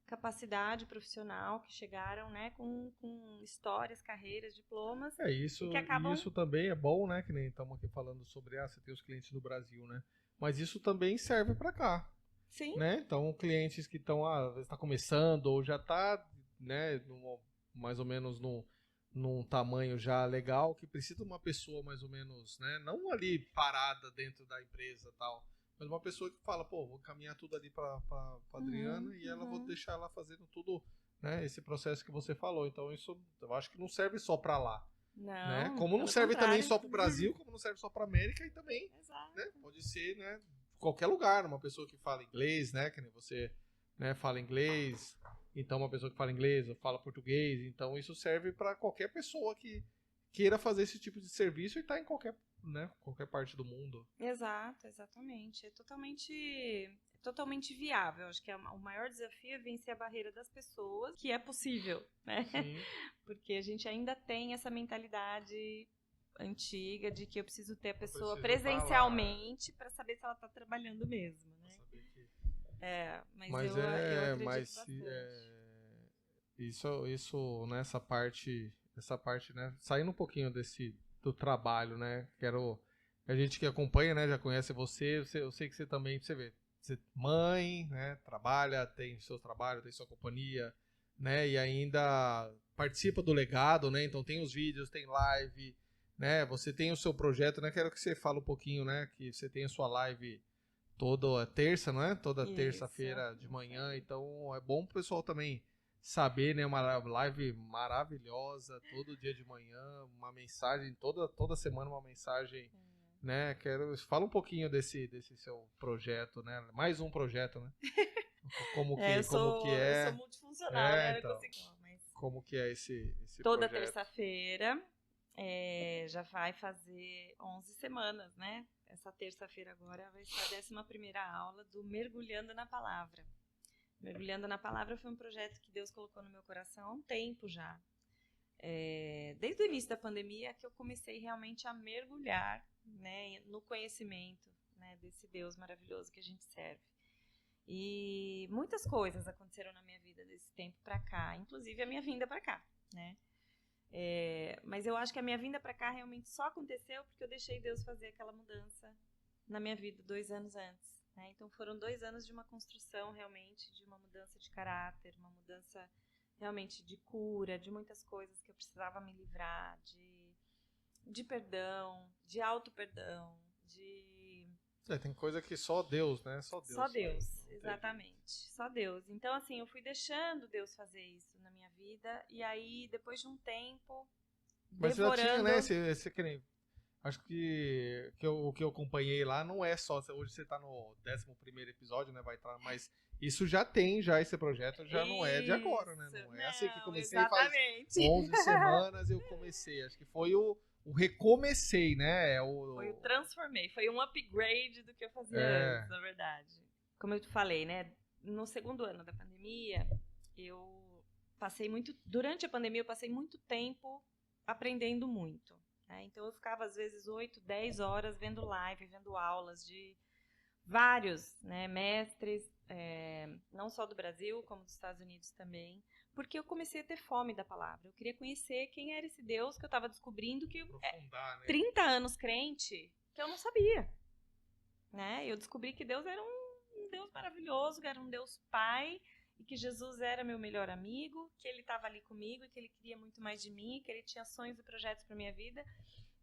B: capacidade profissional, que chegaram, né, com histórias, carreiras, diplomas.
A: Isso,
B: que acabam...
A: isso também é bom, né? Que nem estamos aqui falando sobre você ter os clientes do Brasil, né? Mas isso também serve para cá.
B: Sim.
A: Né? Então, clientes que estão, às vezes está começando ou já está, né, mais ou menos num tamanho já legal, que precisa de uma pessoa mais ou menos, né, não ali parada dentro da empresa e tal, mas uma pessoa que fala, pô, vou caminhar tudo ali para Adriana e ela vou deixar ela fazendo tudo, né, esse processo que você falou. Então, isso eu acho que não serve só para lá.
B: Não,
A: né? Como não serve também só para o Brasil, como não serve só para a América e também, né, pode ser, né, qualquer lugar, uma pessoa que fala inglês, né, que nem você, né, fala inglês, então uma pessoa que fala inglês ou fala português, então isso serve para qualquer pessoa que queira fazer esse tipo de serviço e tá em qualquer, né, qualquer parte do mundo.
B: Exato, exatamente. É totalmente viável. Acho que o maior desafio é vencer a barreira das pessoas, que é possível, né?
A: Sim.
B: Porque a gente ainda tem essa mentalidade antiga de que eu preciso ter a pessoa presencialmente para saber se ela está trabalhando mesmo, né? Mas eu acredito bastante.
A: Isso nessa parte, né, saindo um pouquinho do trabalho, né, A gente que acompanha, né, já conhece você, eu sei que você também, você vê, você é mãe, né, trabalha, tem seus trabalhos, tem sua companhia, né, e ainda participa do legado, né, então tem os vídeos, tem live, né, você tem o seu projeto, né, quero que você fale um pouquinho, né, que você tem a sua live toda terça, não é? Toda terça-feira de manhã, então é bom pro pessoal também saber, né, uma live maravilhosa, todo dia de manhã, uma mensagem, toda semana uma mensagem, né, fala um pouquinho desse seu projeto, né, mais um projeto, né,
B: Eu
A: como que
B: sou multifuncional, né?
A: então,
B: Mas
A: como que é esse
B: toda
A: projeto?
B: terça-feira já vai fazer 11 semanas, né? Essa terça-feira agora vai ser a 11ª aula do Mergulhando na Palavra. Mergulhando na Palavra foi um projeto que Deus colocou no meu coração há um tempo já. Desde o início da pandemia que eu comecei realmente a mergulhar, né, no conhecimento, né, desse Deus maravilhoso que a gente serve. E muitas coisas aconteceram na minha vida desse tempo pra cá, inclusive a minha vinda pra cá, né? Mas eu acho que a minha vinda pra cá realmente só aconteceu porque eu deixei Deus fazer aquela mudança na minha vida 2 anos antes, né? Então foram 2 anos de uma construção realmente, de uma mudança de caráter, uma mudança realmente de cura, de muitas coisas que eu precisava me livrar, de perdão, de auto-perdão,
A: Tem coisa que só Deus, né? Só Deus.
B: Só Deus,
A: faz,
B: exatamente. Só Deus. Então, assim, eu fui deixando Deus fazer isso na minha vida. E aí, depois de um tempo,
A: Mas
B: devorando...
A: já tinha, né? Que nem, acho que o que eu acompanhei lá não é só... Hoje você tá no 11º episódio, né? Vai estar, mas isso já tem, já esse projeto já não é de agora, né? Não é assim que comecei
B: exatamente.
A: faz 11 semanas eu comecei. Acho que foi o recomecei, né?
B: Foi o transformei. Foi um upgrade do que eu fazia antes, na verdade. Como eu te falei, né? No 2º ano da pandemia, durante a pandemia, eu passei muito tempo aprendendo muito. Né? Então, eu ficava, às vezes, 8, 10 horas vendo live, vendo aulas de vários, né, mestres, não só do Brasil, como dos Estados Unidos também, porque eu comecei a ter fome da palavra. Eu queria conhecer quem era esse Deus que eu estava descobrindo que 30 anos crente, que eu não sabia. Né? Eu descobri que Deus era um Deus maravilhoso, que era um Deus Pai, e que Jesus era meu melhor amigo, que Ele estava ali comigo e que Ele queria muito mais de mim, que Ele tinha sonhos e projetos para minha vida.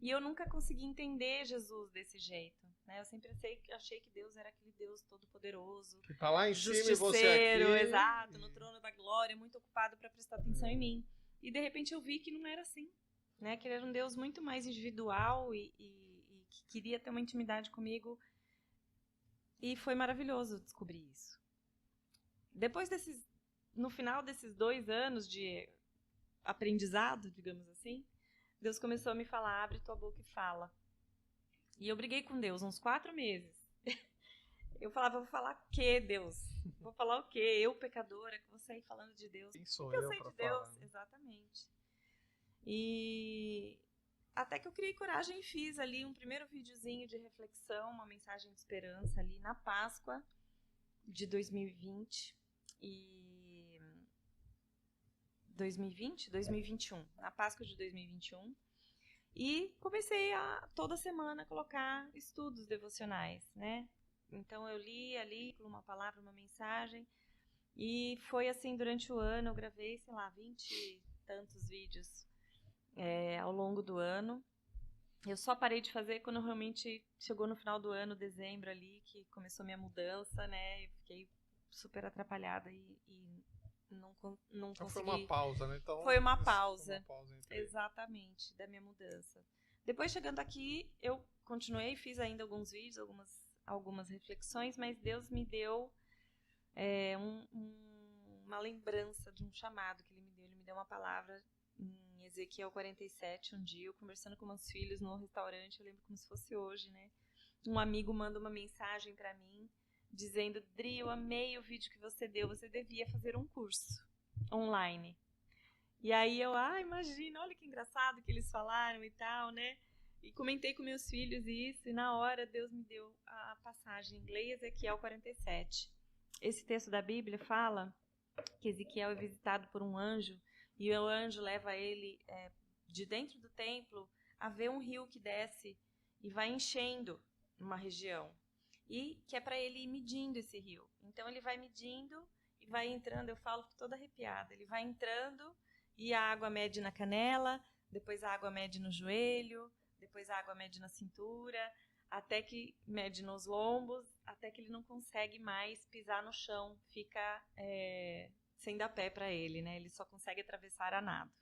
B: E eu nunca consegui entender Jesus desse jeito. Né? Eu sempre achei que Deus era aquele Deus todo-poderoso,
A: que tá lá em cima e você aqui.
B: Exato, no trono da glória, muito ocupado para prestar atenção em mim. E de repente eu vi que não era assim. Né? Que Ele era um Deus muito mais individual e que queria ter uma intimidade comigo. E foi maravilhoso descobrir isso. Depois no final desses 2 anos de aprendizado, digamos assim, Deus começou a me falar, abre tua boca e fala. E eu briguei com Deus uns 4 meses. Eu falava, vou falar o quê, Deus? Vou falar o quê? Eu, pecadora, que vou sair falando de Deus.
A: Quem sou
B: o que eu sei
A: pra
B: de Deus?
A: Falar, né?
B: Exatamente. E até que eu criei coragem e fiz ali um primeiro videozinho de reflexão, uma mensagem de esperança ali na Páscoa de 2020 e 2021, na Páscoa de 2021. E comecei a toda semana colocar estudos devocionais, né? Então eu li ali uma palavra, uma mensagem, e foi assim durante o ano. Eu gravei, sei lá, 20 e tantos vídeos ao longo do ano. Eu só parei de fazer quando realmente chegou no final do ano, dezembro ali, que começou minha mudança, né? Eu fiquei super atrapalhada e não consegui.
A: Foi uma pausa, né? Então,
B: foi uma pausa.
A: Foi uma pausa
B: exatamente, da minha mudança. Depois, chegando aqui, eu continuei, fiz ainda alguns vídeos, algumas reflexões, mas Deus me deu uma lembrança de um chamado que Ele me deu. Ele me deu uma palavra em Ezequiel 47, um dia, eu conversando com meus filhos no restaurante, eu lembro como se fosse hoje, né? Um amigo manda uma mensagem para mim, dizendo, Dri, eu amei o vídeo que você deu, você devia fazer um curso online. E aí eu, imagina, olha que engraçado que eles falaram e tal, né? E comentei com meus filhos isso, e na hora Deus me deu a passagem em inglês, Ezequiel 47. Esse texto da Bíblia fala que Ezequiel é visitado por um anjo, e o anjo leva ele de dentro do templo a ver um rio que desce, e vai enchendo uma região. E que é para ele ir medindo esse rio. Então ele vai medindo e vai entrando, eu falo toda arrepiada, ele vai entrando e a água mede na canela, depois a água mede no joelho, depois a água mede na cintura, até que mede nos lombos, até que ele não consegue mais pisar no chão, fica sem dar pé para ele, né? Ele só consegue atravessar a nado.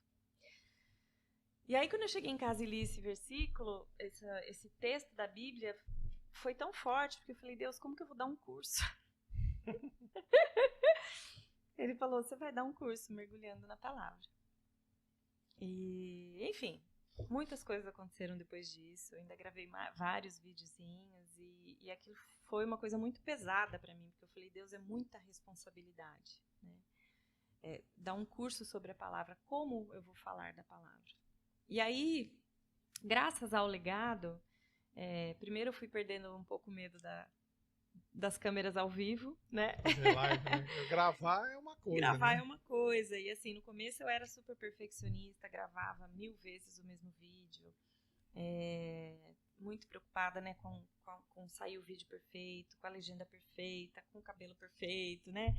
B: E aí quando eu cheguei em casa e li esse versículo, esse texto da Bíblia, foi tão forte, porque eu falei, Deus, como que eu vou dar um curso? Ele falou, você vai dar um curso mergulhando na palavra. E, enfim, muitas coisas aconteceram depois disso. Eu ainda gravei vários videozinhos e aquilo foi uma coisa muito pesada para mim, porque eu falei, Deus, é muita responsabilidade, né? Dar um curso sobre a palavra, como eu vou falar da palavra? E aí, graças ao legado, primeiro eu fui perdendo um pouco o medo das câmeras ao vivo, né?
A: Fazer live, né? Gravar é uma coisa,
B: Gravar
A: né?
B: é uma coisa. E assim, no começo eu era super perfeccionista, gravava 1000 vezes o mesmo vídeo. Muito preocupada, né, com sair o vídeo perfeito, com a legenda perfeita, com o cabelo perfeito, né?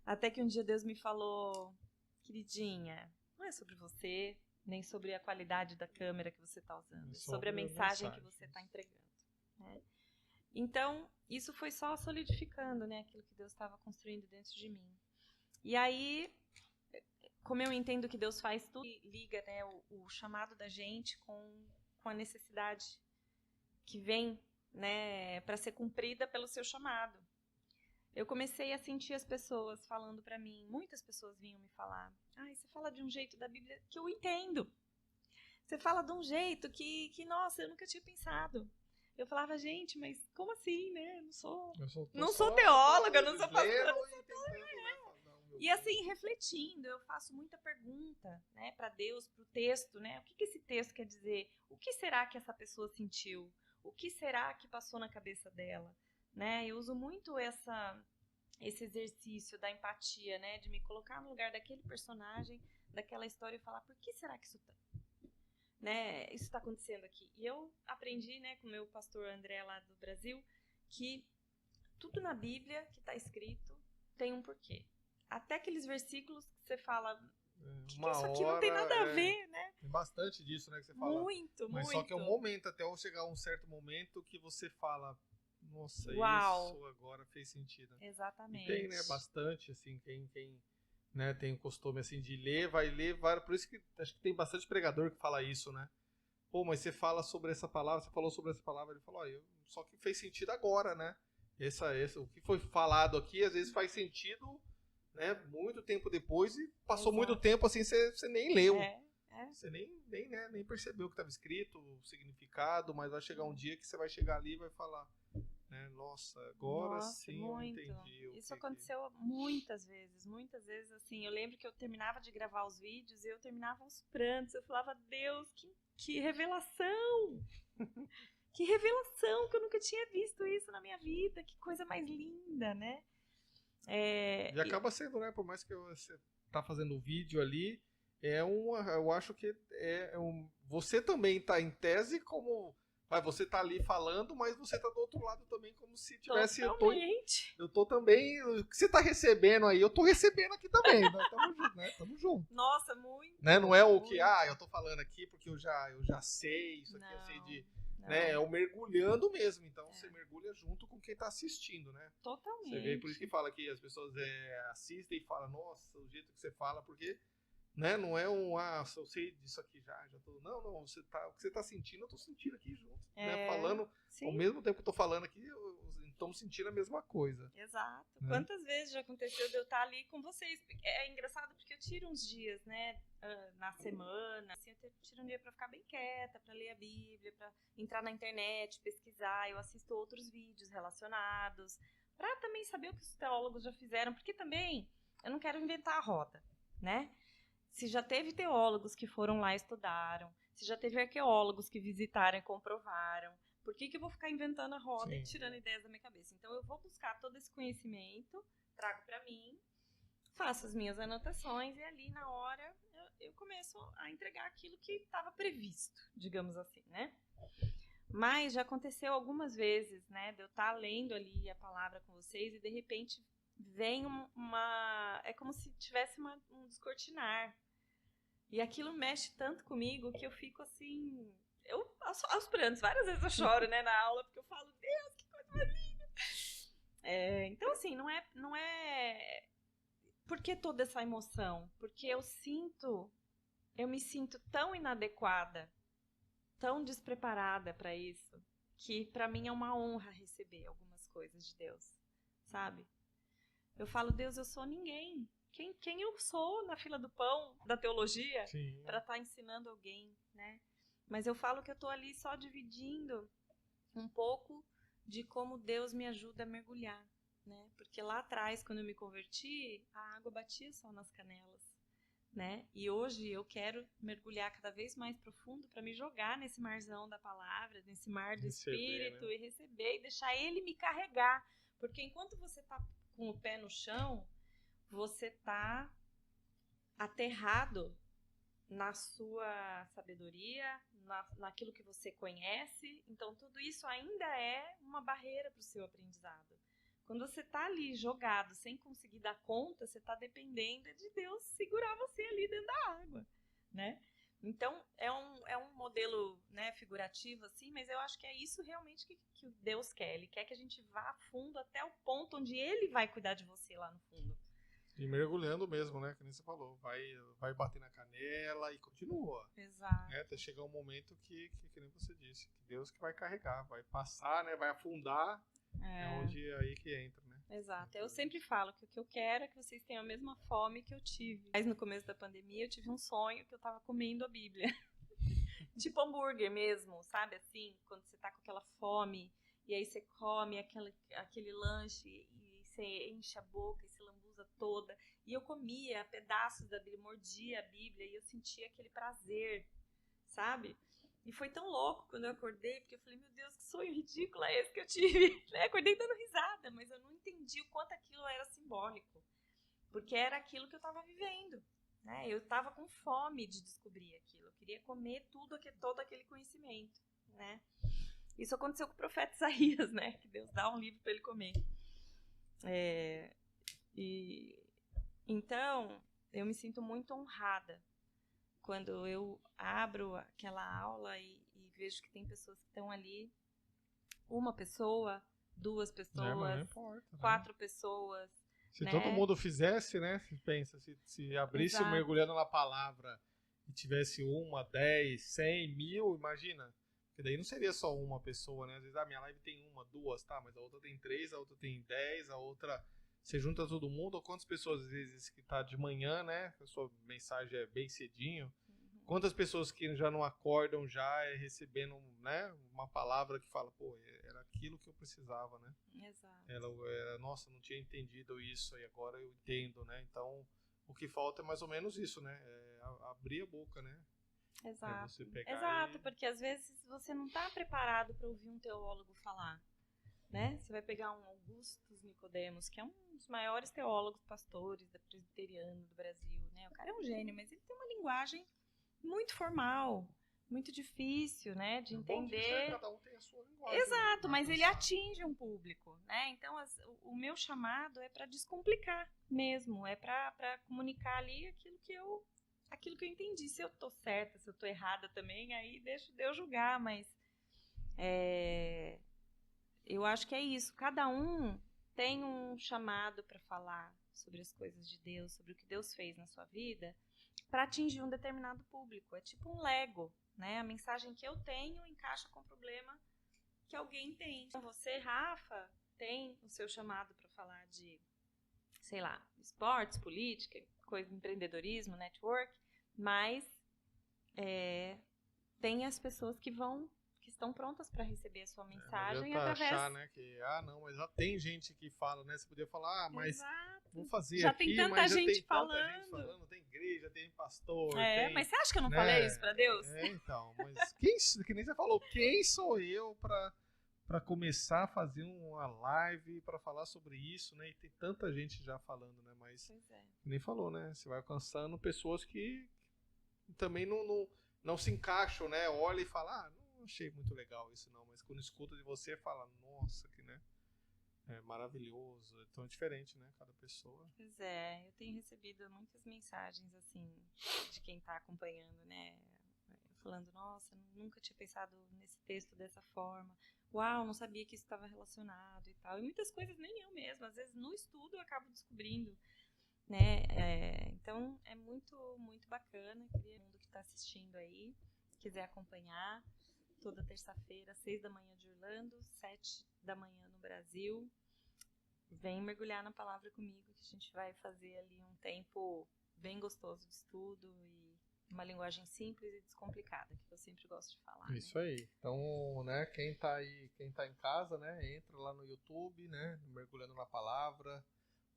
B: Até que um dia Deus me falou, queridinha, não é sobre você, nem sobre a qualidade da câmera que você está usando, é sobre a mensagem que você está entregando, né? Então, isso foi só solidificando, né, aquilo que Deus estava construindo dentro de mim. E aí, como eu entendo que Deus faz tudo, liga, né, o chamado da gente com a necessidade que vem, né, para ser cumprida pelo seu chamado. Eu comecei a sentir as pessoas falando para mim, muitas pessoas vinham me falar, você fala de um jeito da Bíblia que eu entendo. Você fala de um jeito que nossa, eu nunca tinha pensado. Eu falava, gente, mas como assim, né? Não sou teóloga, não sou pastora. E assim, refletindo, eu faço muita pergunta, né, para Deus, para o texto, né? O que esse texto quer dizer? O que será que essa pessoa sentiu? O que será que passou na cabeça dela? Né? Eu uso muito esse exercício da empatia, né? De me colocar no lugar daquele personagem, daquela história e falar, por que será que isso está acontecendo aqui? E eu aprendi, né, com o meu pastor André lá do Brasil, que tudo na Bíblia que está escrito tem um porquê. Até aqueles versículos que você fala, que isso aqui não tem nada a ver, né?
A: Tem bastante disso, né, que você fala.
B: Muito.
A: Mas só que é um momento, até chegar a um certo momento que você fala, nossa,
B: uau,
A: isso agora fez sentido.
B: Exatamente.
A: E tem, né, bastante, assim, quem né, tem o costume, assim, de ler, por isso que acho que tem bastante pregador que fala isso, né? Pô, mas você fala sobre essa palavra, você falou sobre essa palavra, ele falou, só que fez sentido agora, né? O que foi falado aqui, às vezes faz sentido, né, muito tempo depois e passou muito tempo, assim, você nem leu. Você nem percebeu o que estava escrito, o significado, mas vai chegar um dia que você vai chegar ali e vai falar, né, nossa, agora sim muito. Eu entendi.
B: Isso aconteceu muitas vezes, assim, eu lembro que eu terminava de gravar os vídeos e eu terminava aos prantos, eu falava, Deus, que revelação! Que revelação, que eu nunca tinha visto isso na minha vida, que coisa mais linda, né?
A: E acaba sendo, né, por mais que você tá fazendo um vídeo ali, eu acho que você também tá em tese como... você tá ali falando, mas você tá do outro lado também, como se tivesse...
B: Totalmente.
A: Eu tô também... O que você tá recebendo aí, eu tô recebendo aqui também. Né? Tamo junto.
B: Nossa, muito.
A: Né? Não é o que, eu tô falando aqui porque eu já sei, isso aqui eu sei de... Né? É o mergulhando mesmo. Então você mergulha junto com quem tá assistindo, né?
B: Totalmente.
A: Você vê, por isso que fala que as pessoas assistem e falam, nossa, o jeito que você fala, porque... Né? Não é eu sei disso aqui já tô... Não, o que você tá sentindo, eu tô sentindo aqui junto. Né? Falando, ao mesmo tempo que eu tô falando aqui, estamos sentindo a mesma coisa.
B: Exato. Né? Quantas vezes já aconteceu de eu estar ali com vocês? É engraçado porque eu tiro uns dias, né, na semana, assim, eu tiro um dia pra ficar bem quieta, pra ler a Bíblia, pra entrar na internet, pesquisar, eu assisto outros vídeos relacionados, pra também saber o que os teólogos já fizeram, porque também eu não quero inventar a roda, né? Se já teve teólogos que foram lá e estudaram, se já teve arqueólogos que visitaram e comprovaram, por que eu vou ficar inventando a roda e tirando ideias da minha cabeça? Então eu vou buscar todo esse conhecimento, trago para mim, faço as minhas anotações e ali na hora eu começo a entregar aquilo que estava previsto, digamos assim, né? Mas já aconteceu algumas vezes, né, de eu estar lendo ali a palavra com vocês e de repente vem é como se tivesse um descortinar. E aquilo mexe tanto comigo que eu fico assim, aos prantos, várias vezes eu choro, né, na aula, porque eu falo, Deus, que coisa mais linda. Então assim, não é por que toda essa emoção? Porque eu me sinto tão inadequada, tão despreparada para isso, que para mim é uma honra receber algumas coisas de Deus, sabe? Eu falo, Deus, eu sou ninguém. Quem eu sou na fila do pão da teologia para estar ensinando alguém, né? Mas eu falo que eu estou ali só dividindo um pouco de como Deus me ajuda a mergulhar, né? Porque lá atrás, quando eu me converti, a água batia só nas canelas, né? E hoje eu quero mergulhar cada vez mais profundo para me jogar nesse marzão da palavra, nesse mar do Espírito, né? E receber e deixar Ele me carregar. Porque enquanto você está com o pé no chão, você está aterrado na sua sabedoria, naquilo que você conhece. Então, tudo isso ainda é uma barreira para o seu aprendizado. Quando você está ali jogado, sem conseguir dar conta, você está dependendo de Deus segurar você ali dentro da água, né? Então, é um modelo, né, figurativo, assim, mas eu acho que é isso realmente que Deus quer. Ele quer que a gente vá a fundo até o ponto onde Ele vai cuidar de você lá no fundo.
C: E mergulhando mesmo, né? Que nem você falou. Vai bater na canela e continua.
B: Exato.
C: Né? Até chegar um momento que nem você disse, que Deus que vai carregar, vai passar, né? Vai afundar. É onde aí que entra, né?
B: Exato. Eu sempre falo que o que eu quero é que vocês tenham a mesma fome que eu tive. Mas no começo da pandemia eu tive um sonho que eu tava comendo a Bíblia. Tipo hambúrguer mesmo, sabe? Assim, quando você tá com aquela fome e aí você come aquele lanche e você enche a boca e se lambuza toda. E eu comia pedaços da Bíblia, mordia a Bíblia e eu sentia aquele prazer, sabe? E foi tão louco quando eu acordei, porque eu falei, meu Deus, que sonho ridículo é esse que eu tive? Acordei dando risada, mas eu não entendi o quanto aquilo era simbólico. Porque era aquilo que eu estava vivendo, né? Eu estava com fome de descobrir aquilo. Eu queria comer todo aquele conhecimento, né? Isso aconteceu com o profeta Isaías, né? Que Deus dá um livro para ele comer. Então, eu me sinto muito honrada quando eu abro aquela aula e vejo que tem pessoas que estão ali, uma pessoa, duas pessoas,
C: importa,
B: 4 pessoas.
C: Se
B: né?
C: todo mundo fizesse, né? Se abrisse mergulhando na palavra e tivesse 1, 10, 100, 1000, imagina. Porque daí não seria só uma pessoa, né? Às vezes a minha live tem 1, 2, tá? Mas a outra tem 3, a outra tem 10, a outra... Você junta todo mundo, ou quantas pessoas, às vezes, que tá de manhã, né? A sua mensagem é bem cedinho. Quantas pessoas que já não acordam já recebendo, né, uma palavra que fala, pô, era aquilo que eu precisava, né?
B: Exato.
C: Nossa, não tinha entendido isso e agora eu entendo, né? Então, o que falta é mais ou menos isso, né? Abrir a boca, né?
B: Exato.
C: Você pegar
B: Exato, porque às vezes você não está preparado para ouvir um teólogo falar. Né? Você vai pegar um Augustus Nicodemos, que é um dos maiores teólogos, pastores da presbiteriana do Brasil, né? O cara é um gênio, mas ele tem uma linguagem muito formal, muito difícil, né, de entender.
C: Cada um tem a sua linguagem.
B: Exato, mas ele atinge um público, né? Então, o meu chamado é para descomplicar mesmo, é para comunicar ali aquilo que eu entendi. Se eu tô certa, se eu tô errada também, aí deixa Deus julgar, mas eu acho que é isso. Cada um tem um chamado para falar sobre as coisas de Deus, sobre o que Deus fez na sua vida, para atingir um determinado público. É tipo um Lego, né? A mensagem que eu tenho encaixa com o problema que alguém tem. Então, você, Rafa, tem o seu chamado para falar de, sei lá, esportes, política, coisa, empreendedorismo, network, mas tem as pessoas que estão prontas para receber a sua mensagem através...
C: achar, né, que, não, mas já tem gente que fala, né, você podia falar, mas
B: Exato.
C: vou fazer
B: já
C: aqui,
B: tem tanta
C: mas
B: gente
C: já tem
B: falando.
C: tanta gente falando, tem igreja, tem pastor,
B: mas você acha que eu não falei isso para Deus?
C: Então, mas que nem você falou, quem sou eu para começar a fazer uma live para falar sobre isso, né, e tem tanta gente já falando, né, mas nem falou, né, você vai alcançando pessoas que também não se encaixam, né, olha e fala, achei muito legal isso não, mas quando escuta de você, fala, nossa, que, né, é maravilhoso, é tão diferente, né, cada pessoa.
B: Pois é, eu tenho recebido muitas mensagens, assim, de quem tá acompanhando, né, falando, nossa, nunca tinha pensado nesse texto dessa forma, uau, não sabia que isso estava relacionado e tal, e muitas coisas nem eu mesma, às vezes no estudo eu acabo descobrindo, né, então é muito, muito bacana, queria todo mundo que está assistindo aí, quiser acompanhar, toda terça-feira, 6 da manhã de Orlando, 7 da manhã no Brasil, vem mergulhar na palavra comigo, que a gente vai fazer ali um tempo bem gostoso de estudo e uma linguagem simples e descomplicada, que eu sempre gosto de falar.
C: Isso aí. Então, né, quem tá aí, quem tá em casa, né, entra lá no YouTube, né, mergulhando na palavra,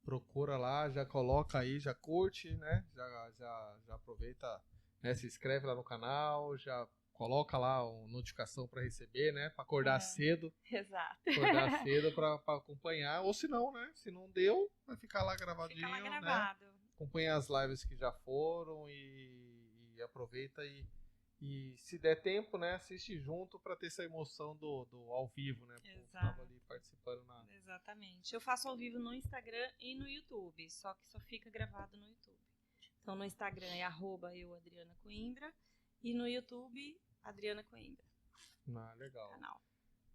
C: procura lá, já coloca aí, já curte, né, já aproveita, né, se inscreve lá no canal, já coloca lá uma notificação para receber, né, para acordar cedo.
B: Exato.
C: Acordar cedo para acompanhar, ou se não, né, se não deu, vai ficar lá gravadinho,
B: Fica lá gravado.
C: né, acompanha as lives que já foram e aproveita e se der tempo, né, assiste junto para ter essa emoção do ao vivo, né?
B: Exato.
C: Tava ali participando na...
B: Exatamente. Eu faço ao vivo no Instagram e no YouTube, só que só fica gravado no YouTube. Então no Instagram é @eu_Adriana_Coimbra e no YouTube Adriana Coimbra.
C: Ah, legal.
B: Canal.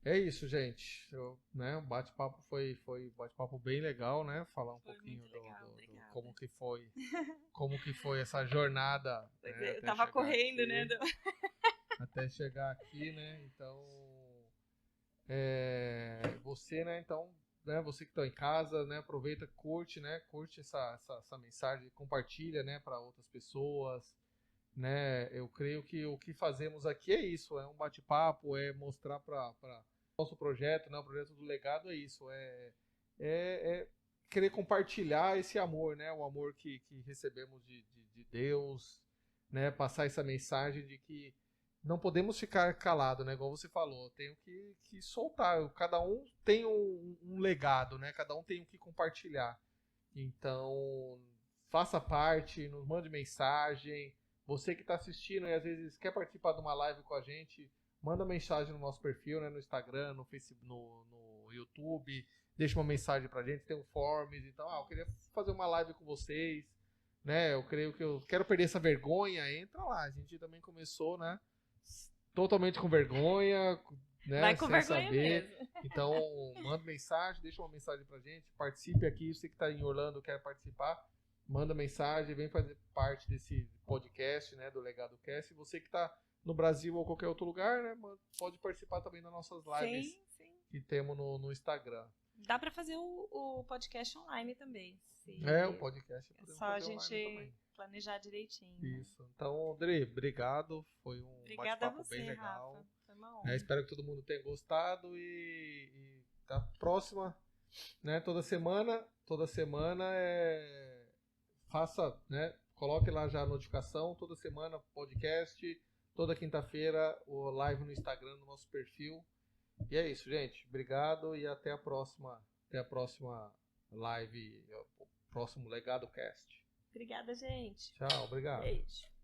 C: É isso, gente. Né, o bate-papo foi um bate-papo bem legal, né? Falar um
B: Foi
C: pouquinho
B: muito legal, obrigada.
C: como que foi essa jornada.
B: Pois
C: né,
B: eu
C: até
B: tava
C: chegar
B: correndo,
C: aqui,
B: né?
C: Até chegar aqui, né? Então, você, né? Então, né? Você que está em casa, né? Aproveita, curte, né? Curte essa mensagem, compartilha, né? Para outras pessoas. Né, eu creio que o que fazemos aqui é isso, é um bate-papo, é mostrar para nosso projeto, né, o projeto do legado é isso, é querer compartilhar esse amor, né, o amor que recebemos de Deus, né, passar essa mensagem de que não podemos ficar calado, né, igual você falou, tenho que soltar, cada um tem um legado, né, cada um tem o que compartilhar, então faça parte, nos mande mensagem. Você que está assistindo e às vezes quer participar de uma live com a gente, manda mensagem no nosso perfil, né, no Instagram, no Facebook, no YouTube, deixa uma mensagem pra gente, tem um forms, então, eu queria fazer uma live com vocês, né, eu creio que eu quero perder essa vergonha, entra lá, a gente também começou, né, totalmente com vergonha, né,
B: Vai com
C: sem
B: vergonha
C: saber,
B: mesmo.
C: então, manda mensagem, deixa uma mensagem pra gente, participe aqui, você que está em Orlando quer participar, manda mensagem, vem fazer parte desse podcast, né, do Legado Cast. E você que está no Brasil ou qualquer outro lugar, né, pode participar também das nossas lives que temos no Instagram.
B: Dá para fazer o podcast online também.
C: O podcast
B: é só a gente
C: também.
B: planejar direitinho.
C: Isso. Né? Então, André, obrigado. Foi um bate-papo
B: você,
C: bem legal.
B: Rafa. Foi uma honra.
C: Espero que todo mundo tenha gostado e da próxima, né, toda semana faça, né? Coloque lá já a notificação, toda semana podcast, toda quinta-feira o live no Instagram, no nosso perfil. E é isso, gente. Obrigado e até a próxima live, o próximo Legado Cast.
B: Obrigada, gente.
C: Tchau, obrigado.
B: Beijo.